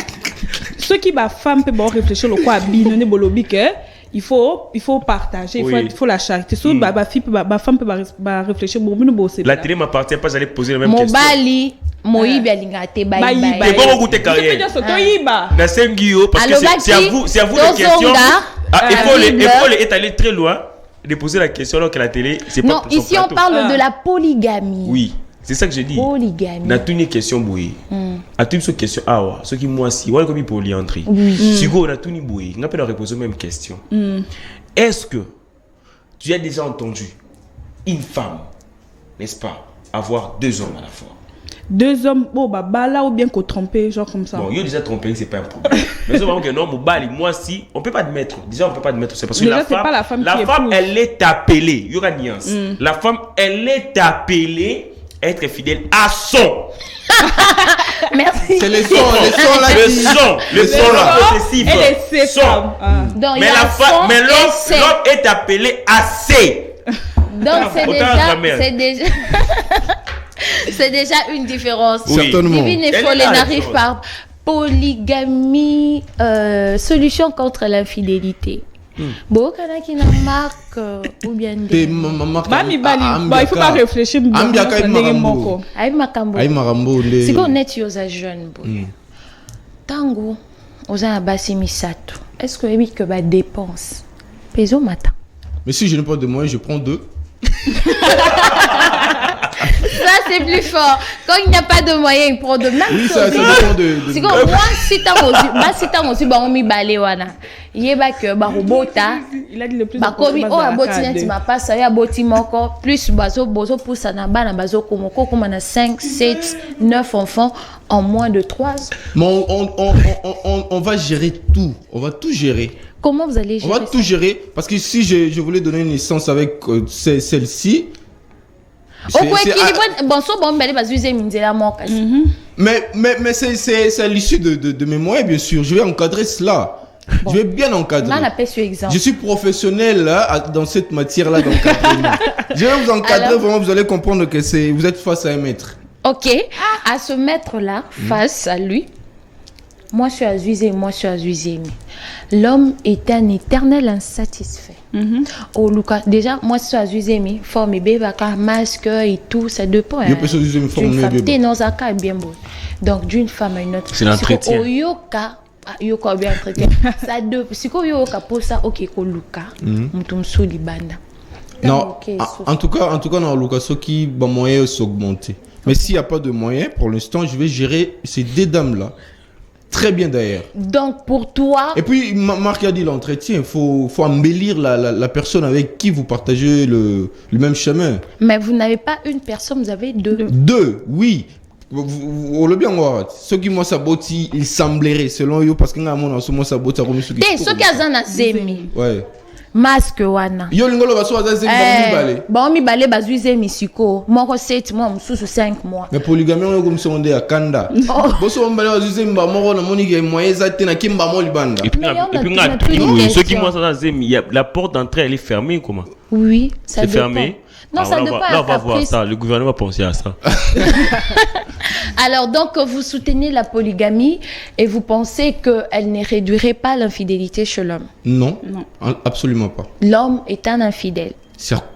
Ceux qui ba femme peut réfléchir le quoi binone bolobi que il faut partager, Oui. il faut la charité. Ceux ba fille ba femme peut réfléchir bon nous bosser. La télé m'appartient pas, j'allais poser la même question. Mobali, moyibi alinga te bye Bye, bye. bye. C'est bon, goûter carrière. Na Sengio parce que c'est à vous les questions. Ah, il faut est allé très loin de poser la question alors que la télé c'est pas Non, pour son ici on plateau. parle de la polygamie. Oui, c'est ça que je dis. Polygamie. Na tuni question boui. A tuni so question awa, ce qui moi si wala comme polyandrie. Oui. Sigo na tuni boui, n'a pas de reposer même question. Est-ce que tu as déjà entendu une femme, n'est-ce pas, avoir 2 hommes à la fois? 2 hommes bala ou bien qu'on tromper genre comme ça. Bon, il est déjà trompé, c'est pas un problème. Mais c'est vraiment que non, moi si, on peut pas admettre. Déjà, on peut pas admettre. C'est parce que Déjà, la c'est femme, pas la femme qui épouse. elle est appelée. Il y aura une nuance. La femme, elle est appelée à être fidèle à son. Merci. C'est les sons là. Le son là, possessif. Elle est ses Son. femmes. Donc, il y Mais a la femme, son mais et l'homme c'est. est appelé à ses. Donc c'est Autant la mère. déjà, c'est déjà une différence. Oui. Certainement. Divine et Elle est folle là, la n'arrive différence. par polygamie, solution contre l'infidélité. Bon, qui n'a marque ou bien Te des. mama. Bah mi bali, bah il faut pas réfléchir. Ambiaka ndenge imarambo. moko. Aïe makambo. Aïe marambo nde. C'est qu'on est yosa jeune boy. Tango, osa abasi misato. Est-ce que oui que ba dépense? Peso matin. Mais si je n'ai pas de moyens, je prends 2. Ça, c'est plus fort. Quand il n'y a pas de moyens, il prend de même. Oui, ça dépend de... C'est comme moi, si t'as aussi, bah, on m'y balé, wana. Yeba que, bah, robota. Il a dit le plus Bah, comme, oh, à aboti, tu m'as pas ça, aboti, moko. Plus, bazo, bozo, pousse, na bazo, komoko, comme on a 5, 7, 9 enfants en moins de 3 ans. Mais on va gérer tout. On va tout gérer. Comment vous allez gérer On va tout gérer. Parce que si je voulais donner naissance avec celle-ci... Mais c'est à l'issue de mes moyens, bien sûr. Je vais encadrer cela. Bon. Je vais bien encadrer. Je suis professionnel là, dans cette matière-là d'encadrement. Je vais vous encadrer. Alors, vraiment, vous allez comprendre que vous êtes face à un maître. Ok. À ce maître-là, face à lui, moi je suis Azuizé, moi je suis Azuizé. L'homme est un éternel insatisfait. Oh, Lucas, déjà, moi je suis Azuizé, forme bébé, masque et tout, ça dépend. Je peux Azuizé, forme bébé. Bien beau. Donc, d'une femme à une autre. C'est l'entretien. Yoka bien traité. Ça deux. Si ko yoka pour ça, ok, ko Luka. Mutum soli banda. Non, en tout cas, dans Luka, ce qui va moyen s'augmenter. Mais s'il n'y a pas de moyens, pour l'instant, je vais gérer ces deux dames-là. Très bien d'ailleurs. Donc pour toi. Et puis, Marc a dit l'entretien, il faut embellir la personne avec qui vous partagez le même chemin. Mais vous n'avez pas une personne, vous avez deux. Deux, oui. Vous le bien voir. Ceux qui m'ont saboté, il semblerait, selon eux, parce que moi, saboté, ceux qui ont zemi. Ouais. Masque wana. Yo lingolo ba so zemi ba mi balé. Ba mi balé ba zuize misiko. Moko 7 mois, mususu 5 mois. Mais polygamie on comme sonde ya kanda. Bo so balé ba zuize mba moko na moni ke moyen zate na kimba mo libanda. Et puis ceux qui m'ont ça zemi, la porte d'entrée elle est fermée comment? Oui, ça c'est fermé. Non, ça dépend. Là, on va voir ça. Le gouvernement va penser à ça. Alors, donc, vous soutenez la polygamie et vous pensez qu'elle ne réduirait pas l'infidélité chez l'homme? Non, absolument pas. L'homme est un infidèle?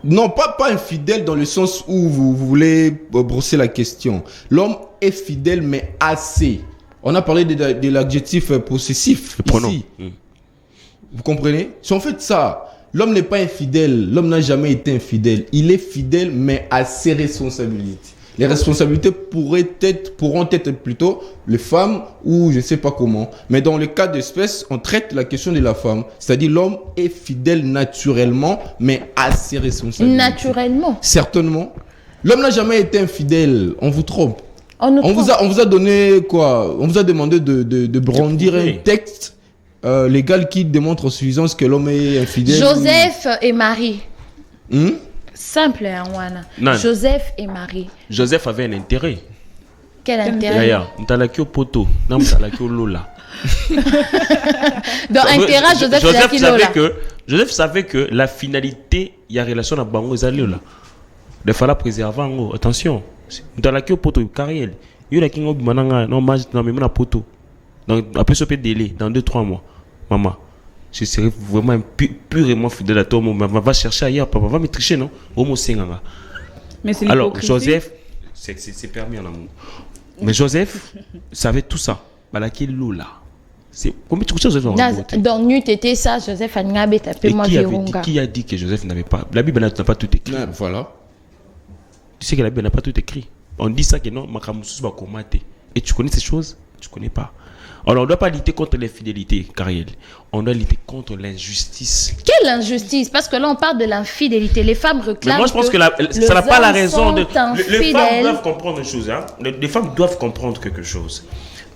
Non, pas infidèle dans le sens où vous voulez brosser la question. L'homme est fidèle, mais assez. On a parlé de l'adjectif possessif ici. Vous comprenez? Si on fait ça... L'homme n'est pas infidèle, l'homme n'a jamais été infidèle. Il est fidèle, mais à ses responsabilités. Les responsabilités pourront être plutôt les femmes ou je ne sais pas comment. Mais dans le cas d'espèce, on traite la question de la femme. C'est-à-dire l'homme est fidèle naturellement, mais à ses responsabilités. Naturellement? Certainement. L'homme n'a jamais été infidèle, on vous trompe. On vous a donné quoi? On vous a demandé de brandir un texte légal qui démontre en suffisance que l'homme est infidèle. Joseph et Marie. Simple, hein, Wana. Joseph et Marie. Joseph avait un intérêt. Quel intérêt? M'talakio poto, non m'talakio lola. Donc intérêt Joseph savait que la finalité, il y a relation à bango ezali là. Il fallait préserver en attention. M'talakio poto carrière. Il y a qui ont mananga non mange dans même na poto. Donc après ce délai dans 2-3 mois. Maman, je serai vraiment purement fidèle à toi. Maman va chercher ailleurs. Papa va me tricher, non? Mais c'est alors, Joseph, c'est permis en amour. Mais Joseph savait tout ça. Balaki Lula. C'est combien de choses dans Nuit était ça, Joseph a n'abé tapé moi qui a dit que Joseph n'avait pas? La Bible n'a pas tout écrit. Voilà. Tu sais que la Bible n'a pas tout écrit. On dit ça que non, Makamusus va commander. Et tu connais ces choses? Tu connais pas. Alors, on ne doit pas lutter contre l'infidélité, Cariel. On doit lutter contre l'injustice. Quelle injustice? Parce que là, on parle de l'infidélité. Les femmes réclament. Mais moi, je pense que ça n'a pas la raison de. Les femmes doivent comprendre une chose. Hein? Les femmes doivent comprendre quelque chose.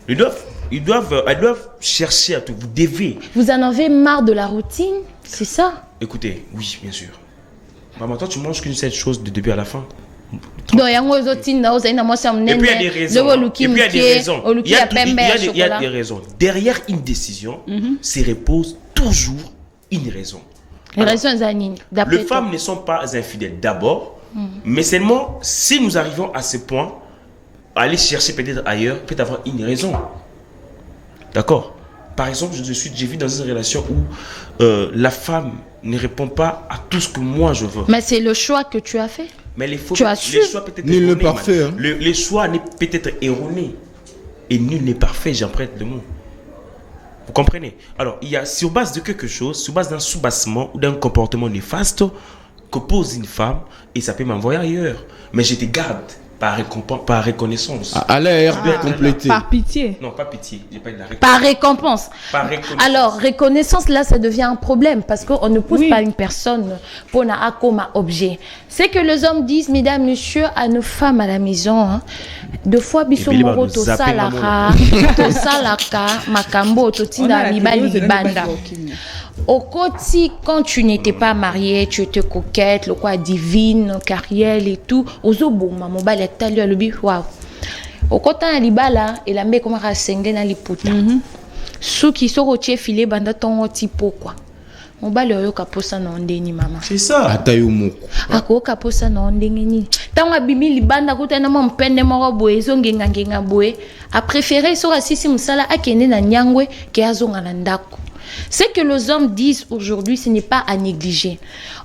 Elles doivent chercher à tout. Vous devez. Vous en avez marre de la routine? C'est ça? Écoutez, oui, bien sûr. Maman, toi, tu manges qu'une seule chose du début à la fin. Et puis il y a des raisons. Il y a des raisons. Derrière une décision, se repose toujours une raison. Alors, les femmes ne sont pas infidèles d'abord, mais seulement si nous arrivons à ce point, aller chercher peut-être ailleurs, peut avoir une raison. D'accord? Par exemple, j'ai vu dans une relation où la femme ne répond pas à tout ce que moi je veux. Mais c'est le choix que tu as fait. Mais les choix peut-être erronés. Parfait, hein. Les choix n'est peut-être erronés. Et nul n'est parfait, j'emprunte le mot. Vous comprenez? Alors, il y a sur base de quelque chose, sur base d'un soubassement ou d'un comportement néfaste, que pose une femme et ça peut m'envoyer ailleurs. Mais je te garde par reconnaissance. À l'air pour compléter. Par pitié. Non, pas pitié. J'ai pas de la Par récompense. Par reconnaissance. Alors, reconnaissance, là, ça devient un problème parce qu'on ne pousse pas une personne pour un comme objet. C'est que les hommes disent, mesdames, messieurs, à nos femmes à la maison, hein, deux fois, biso moro to salara, to salaka, makambo, to tinda mibali libanda. Au côté, quand tu n'étais pas mariée, tu étais coquette, le quoi divine, carrière et tout, aux oboma, mon bal est allé à l'obi, waouh. Au côté, à l'ibala, et la mère comment rassemble dans les puta. Ceux qui sont au filé, banda ton tipo quoi. Mon bal est au caposa non deni maman. C'est ça. Atayumo. Ako caposa non deni. Tant à bimi libanda côté na mon pende moro boé, zongenga ngenga boé. A préféré sur assisi musala a kene na nyangwe ke azonga na ndako. Ce que les hommes disent aujourd'hui, ce n'est pas à négliger.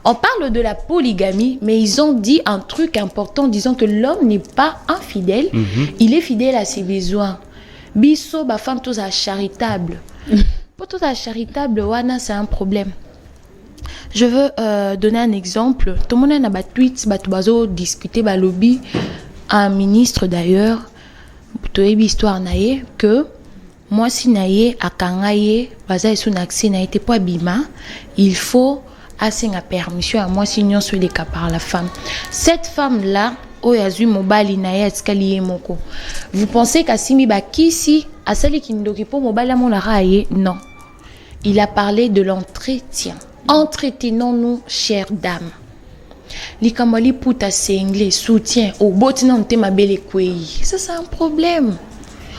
On parle de la polygamie, mais ils ont dit un truc important, disant que l'homme n'est pas infidèle, il est fidèle à ses besoins. Biso, ba femme, tous à charitable. Pour tous à charitable, wana, c'est un problème. Je veux donner un exemple. Tout le monde a des tweets, bazo discuter, lobby, un ministre d'ailleurs, tout histoire naïe que moi si naïe à kangaye baza son accès n'a été pas bima, il faut assez la permission à moi si non sur les cas par la femme. Cette femme là oyazu mobali naïe escalier moko. Vous pensez qu'à simi bakisi à celle qui ne pas mobile à mon araye? Non. Il a parlé de l'entretien. Entretenons-nous, chères dames. Likamali puta sengle soutien au botina on te ma belle kwei. Ça c'est un problème.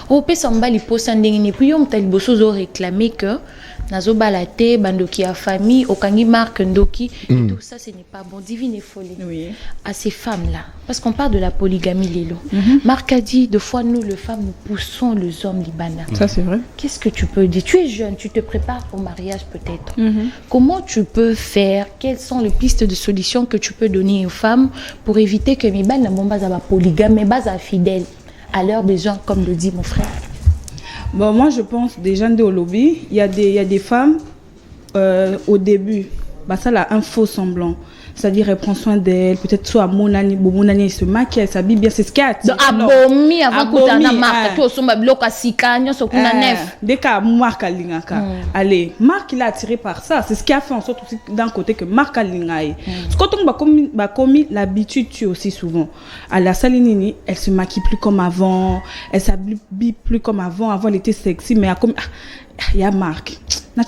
Au pesamba li posa ndengeni puis on t'a liboso zo réclamer que nazo balate bandoki a famille okangi marque ndoki et tout ça ce n'est pas bon, divine et folie. Oui. À ces femmes là parce qu'on parle de la polygamie Lélo. Marc a dit deux fois nous les femmes nous poussons les hommes libana. Ça c'est vrai. Qu'est-ce que tu peux dire? Tu es jeune, tu te prépares au mariage peut-être. Comment tu peux faire? Quelles sont les pistes de solutions que tu peux donner aux femmes pour éviter que mes balles ne soient pas polygames mais pas fidèles à leurs besoins, comme le dit mon frère? Bon, moi, je pense déjà au lobby, il y a des femmes, au début, bah, ça a un faux semblant. C'est-à-dire, elle prend soin d'elle, peut-être soit à mon année, elle se maquille, elle s'habille bien, c'est ce qu'il y a. Donc, abomi avant que tu aies une marque, tu as un bloc à sikanya, tu as un neuf. Dès qu'il y a une marque à l'ingaka, allez, Marc, il a attiré par ça. C'est ce qui a fait en sorte aussi d'un côté que Marc a l'ingaka. Quand on a commis l'habitude, tu aussi souvent. À la salinini, elle se maquille plus comme avant, elle s'habille plus comme avant. Avant, elle était sexy, mais il y a Marc. De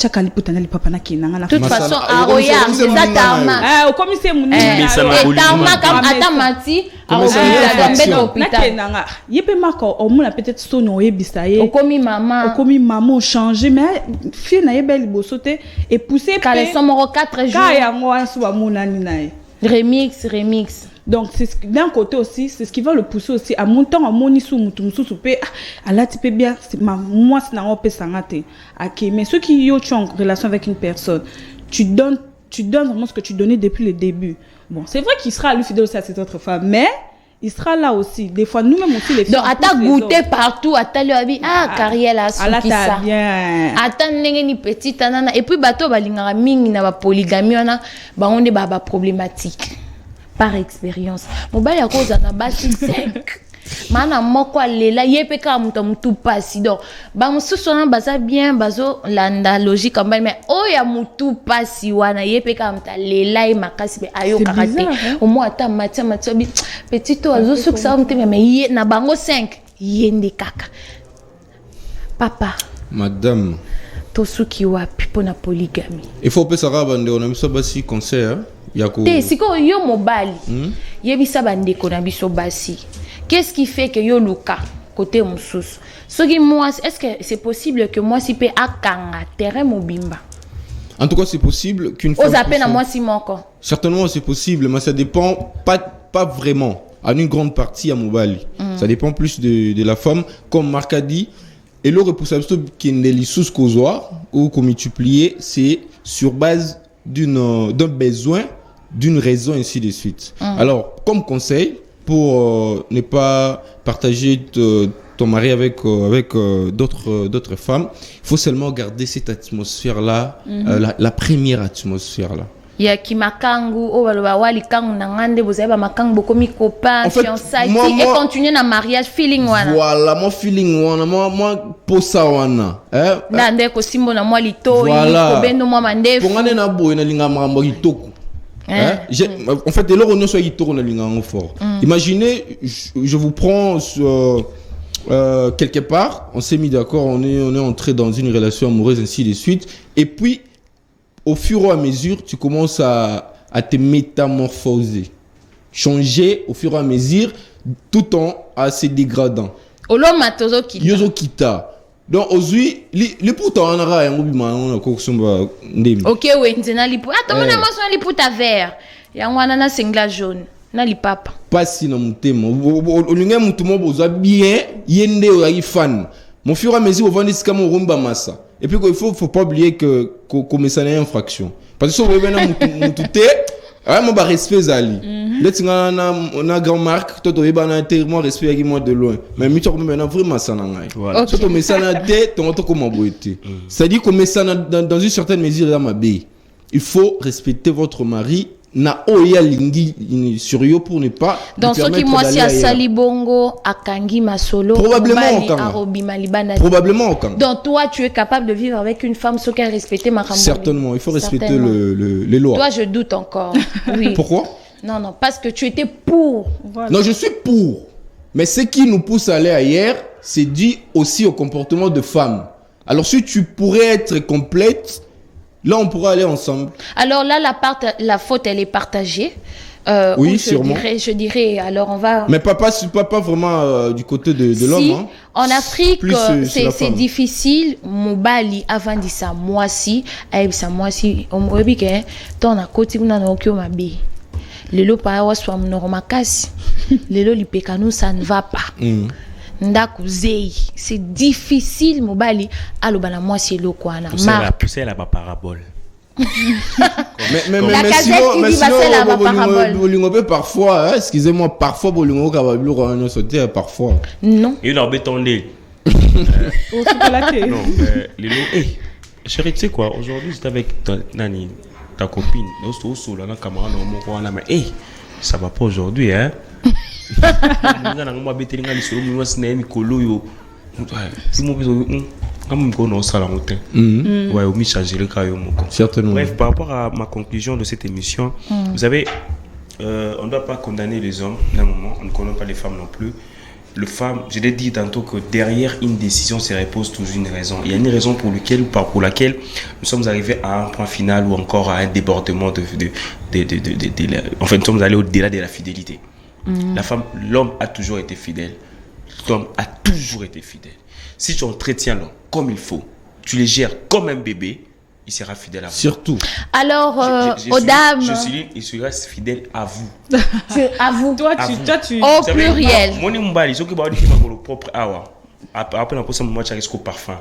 toute façon, à Roya, c'est ça tarmac. Au commissaire Mouni. Et tarmac, comme Atamati, à Roya, il peut marquer au moins peut-être son oeil bisaye. au commis maman. Au commis maman changer, mais fille n'a belle bosote et pousser. Quand les sommes 4 jours. Remix. Donc d'un côté aussi, c'est ce qui va le pousser aussi à monter en monisu mutumsu souper. Ah là tu peux bien, moi c'est n'a pas sangate. OK, mais ceux qui ont en relation avec une personne, tu donnes vraiment ce que tu donnais depuis le début. Bon, c'est vrai qu'il sera lui fidèle aussi à cette autre femme, mais il sera là aussi. Des fois nous-mêmes aussi les filles. Donc attends goûter partout, attends le abi carrière là ça bien. Attends ni petite nana et puis bateau balingara mingi na ba polygamie on on est ba problématique. Par expérience. Mon bal ya cause na basi 5. Mana moko lela yepe ka mutu pasi donc ba mususu na baza bien bazo landa logique en mais o ya mutu pasi wana yepe ka muta lela e makasi be ayo karate au moins ata matia bi petit to azo suksa mutu mais na bango 5 yende kaka papa Madame tosuki wapi pona polygamie il faut pas savoir bande on a mis ça basi conseil Te siko yo mobali yebisa bandeko na biso basi. Qu'est-ce qui fait que yo luka côté mususu? Soki moi est-ce que c'est possible que moi si pe akanga terrain mobimba? En tout cas, c'est possible qu'une femme. Aux appels à moi si manquant. Certainement, c'est possible, mais ça dépend pas vraiment. À une grande partie à Mobali. Ça dépend plus de la femme. Comme Marc a dit, et le repoussable qui est les sous causoir ou comme multiplié, c'est sur base d'un besoin, d'une raison, ainsi de suite. Alors, comme conseil, pour ne pas partager ton mari avec d'autres femmes, il faut seulement garder cette atmosphère-là, la première atmosphère-là. ya kimakangu o baloba wali kangu na ngande bozeba makangu bokomi copain En fait, fiançailles moi- et moi- continuer na mariage feeling wana Voilà, mon feeling, moi, posa wana. ndande ko simbo na mwa litoi Voilà. ko bendo mwa mandefu Pour na boy na linga makambo kitoko. En fait, dès lors on soit kitoko na linga ngo fort. Imaginez, je vous prends quelque part, on s'est mis d'accord, on est entré dans une relation amoureuse ainsi de suite, et puis au fur et à mesure, tu commences à te métamorphoser, changer au fur et à mesure, tout en se dégradant. oloma tozoki Yozo kita. Donc aujourd'hui, les puta on a rien obima on a kokosomba ndemi. OK wenze na lipu atomona maso na liputa vert yango wana na singla jaune na lipapa Pasi na mutema. Olinga mutu mo boza bien, yende o fan. Mon fur et à mesure, on va dire comme rumba massa. Et puis il faut pas oublier que ça n'est infraction. Parce que si vous voyez mutu mon respect zali. Là tu na grand marque, toi tu na tellement respect avec moi de loin. Mais mi tu maintenant vraiment ça na ngai. Voilà. Toi tu mets ça na tête, ton comme boité. C'est-à-dire qu'on met ça dans une certaine mesure dans ma baie. Il faut respecter votre mari. Na oya lingi sur yo pour ne pas dans ce qui moi si asali bongo akangi masolo probablement arobima libana probablement aucun. Donc toi tu es capable de vivre avec une femme sans qu'elle respecte ma rambo. Certainement, il faut respecter les lois. Toi je doute encore. Oui. Pourquoi? Non, parce que tu étais pour. Voilà. Non, je suis pour. Mais ce qui nous pousse à aller ailleurs, c'est dû aussi au comportement de femmes. Alors si tu pourrais être complète, là on pourrait aller ensemble. Alors là la faute elle est partagée. Oui, sûrement. Je dirais, alors on va... Mais pas vraiment du côté de l'homme. Hein. En Afrique, c'est difficile. Mobali, avant de ça, moi si, on me dit que ton à côté, on a aucun mabe. Lelo pa wa swam normakasi. Lelo lipekano, ça ne va pas. C'est difficile, Mobali. Alors, ben, moi, c'est le quoi. Pousser la parabole. mais sinon, parfois, excusez-moi, parfois, parfois. Non. Il a bétonné. Non, chérie, tu sais quoi, aujourd'hui, j'étais avec ta copine. Ça va pas aujourd'hui, hein? Certainement. Bref, par rapport à ma conclusion de cette émission, vous savez, on ne doit pas condamner les hommes d'un moment, on ne condamne pas les femmes non plus. Le femme, je l'ai dit tantôt que derrière une décision se repose toujours une raison. Il y a une raison pour laquelle nous sommes arrivés à un point final ou encore à un débordement enfin, nous sommes allés au-delà de la fidélité. La femme, l'homme a toujours été fidèle. L'homme a toujours été fidèle. Si tu entretiens l'homme comme il faut, tu le gères comme un bébé, il sera fidèle à vous. Surtout. Alors, aux dames. Il sera fidèle à vous. À vous. Toi, tu. Au pluriel. Mon imbali, ce qui va dire que le propre awa. Après, on a moi, tu as parfum.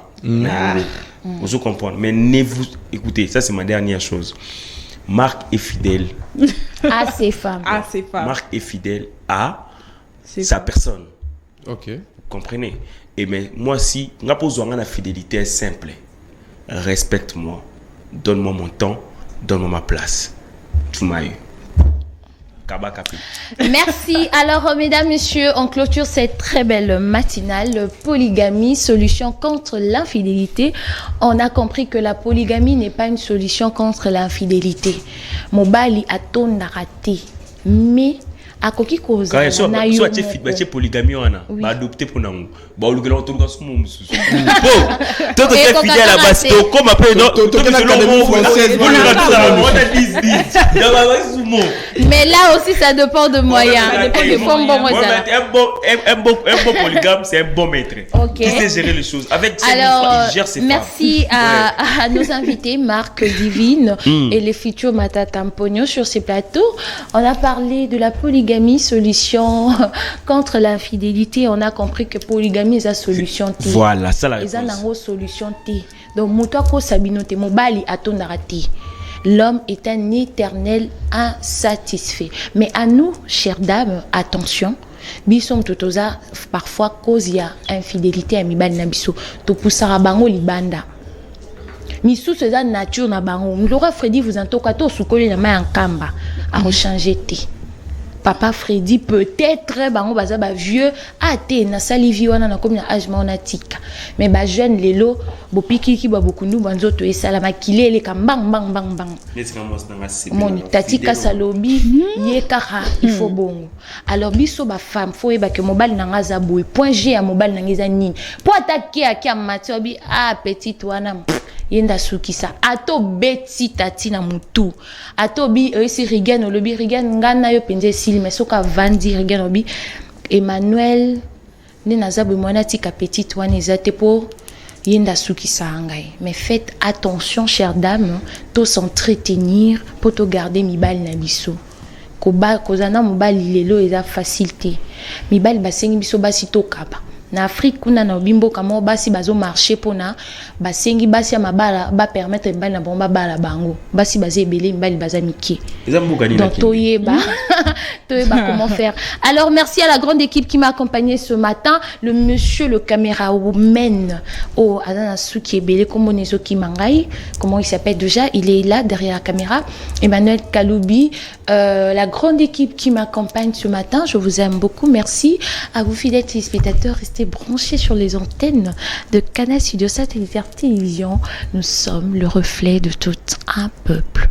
Vous comprenez. Mais ne vous écoutez, ça c'est ma dernière chose. Marc est fidèle à ses femmes. Marc est fidèle à sa personne. Ok. Vous comprenez? Et mais moi, si la fidélité est simple, respecte-moi, donne-moi mon temps, donne-moi ma place. Tu m'as eu. Merci. Alors, mesdames, messieurs, on clôture cette très belle matinale. Polygamie, solution contre l'infidélité. On a compris que la polygamie n'est pas une solution contre l'infidélité. Mobali a ton raté. Mais à koki cause quand soit tu es polygamie on a adopté pour nous ba le gars autour de ce monde toi tu es fidèle à base comme après non l'académie française mais là aussi ça dépend de moyens, ça dépend de fonds un bon polygame c'est un bon maître qui sait gérer les choses avec alors merci à nos invités Marc, Divine et les futurs Matata Mpogno sur ces plateaux. On a parlé de la polygamie, solution contre l'infidélité. On a compris que polygamie est la solution. Voilà, ça la réponse. C'est une solution. Donc, mutako sabinote mobali atonarati. L'homme est un éternel insatisfait. Mais à nous, chères dames, attention. Bisom totoza parfois cause ya infidélité à mibali na biso. To pusara bango libanda. Misusu c'est la nature na bango. Mlora Freddy vous en toka to sukoli na ma en kamba. A rechanger té. Papa Freddy peut-être bango baza ba vieux até na salivi wana na comme na âge ma ona tika. Mais ba jeune lelo bopiki ki ba bokundu banzoto esala makilele ka bang bang bang bang. Mon tati kasalobi yekara il faut bongo. Alors biso ba femme faut eba que mobile na ngaza boy point G à mobile na ngeza nini. Pour attaquer à kia matiobi petite wana yenda sukisa ato beti tati na mutu ato bi esi rigen olobi rigen ngana yo penze sili mais soka vandi rigen obi Emmanuel ne nazabu mwana tika petite wana ezate pour yenda sukisa ngai. Mais faites attention chères dames to s'entretenir pour to garder mibali na biso koba kozana mobali lelo eza facilité mibali basengi biso basi to kaba na Afrique kuna na bimbo kama basi bazo marcher pona basengi basi ya mabala ba permettre mbali na bomba bala bango basi bazé belé mbali bazamiki donc toyeba comment faire. Alors merci à la grande équipe qui m'a accompagné ce matin, le monsieur le caméraman Adana Suki belé comme Nezo Kimangai, comment il s'appelle déjà, il est là derrière la caméra, Emmanuel Kaloubi, la grande équipe qui m'accompagne ce matin, je vous aime beaucoup, merci à vous fidèles téléspectateurs, restez branchés sur les antennes de Canal Studio Satellitaire Télévision. Nous sommes le reflet de tout un peuple.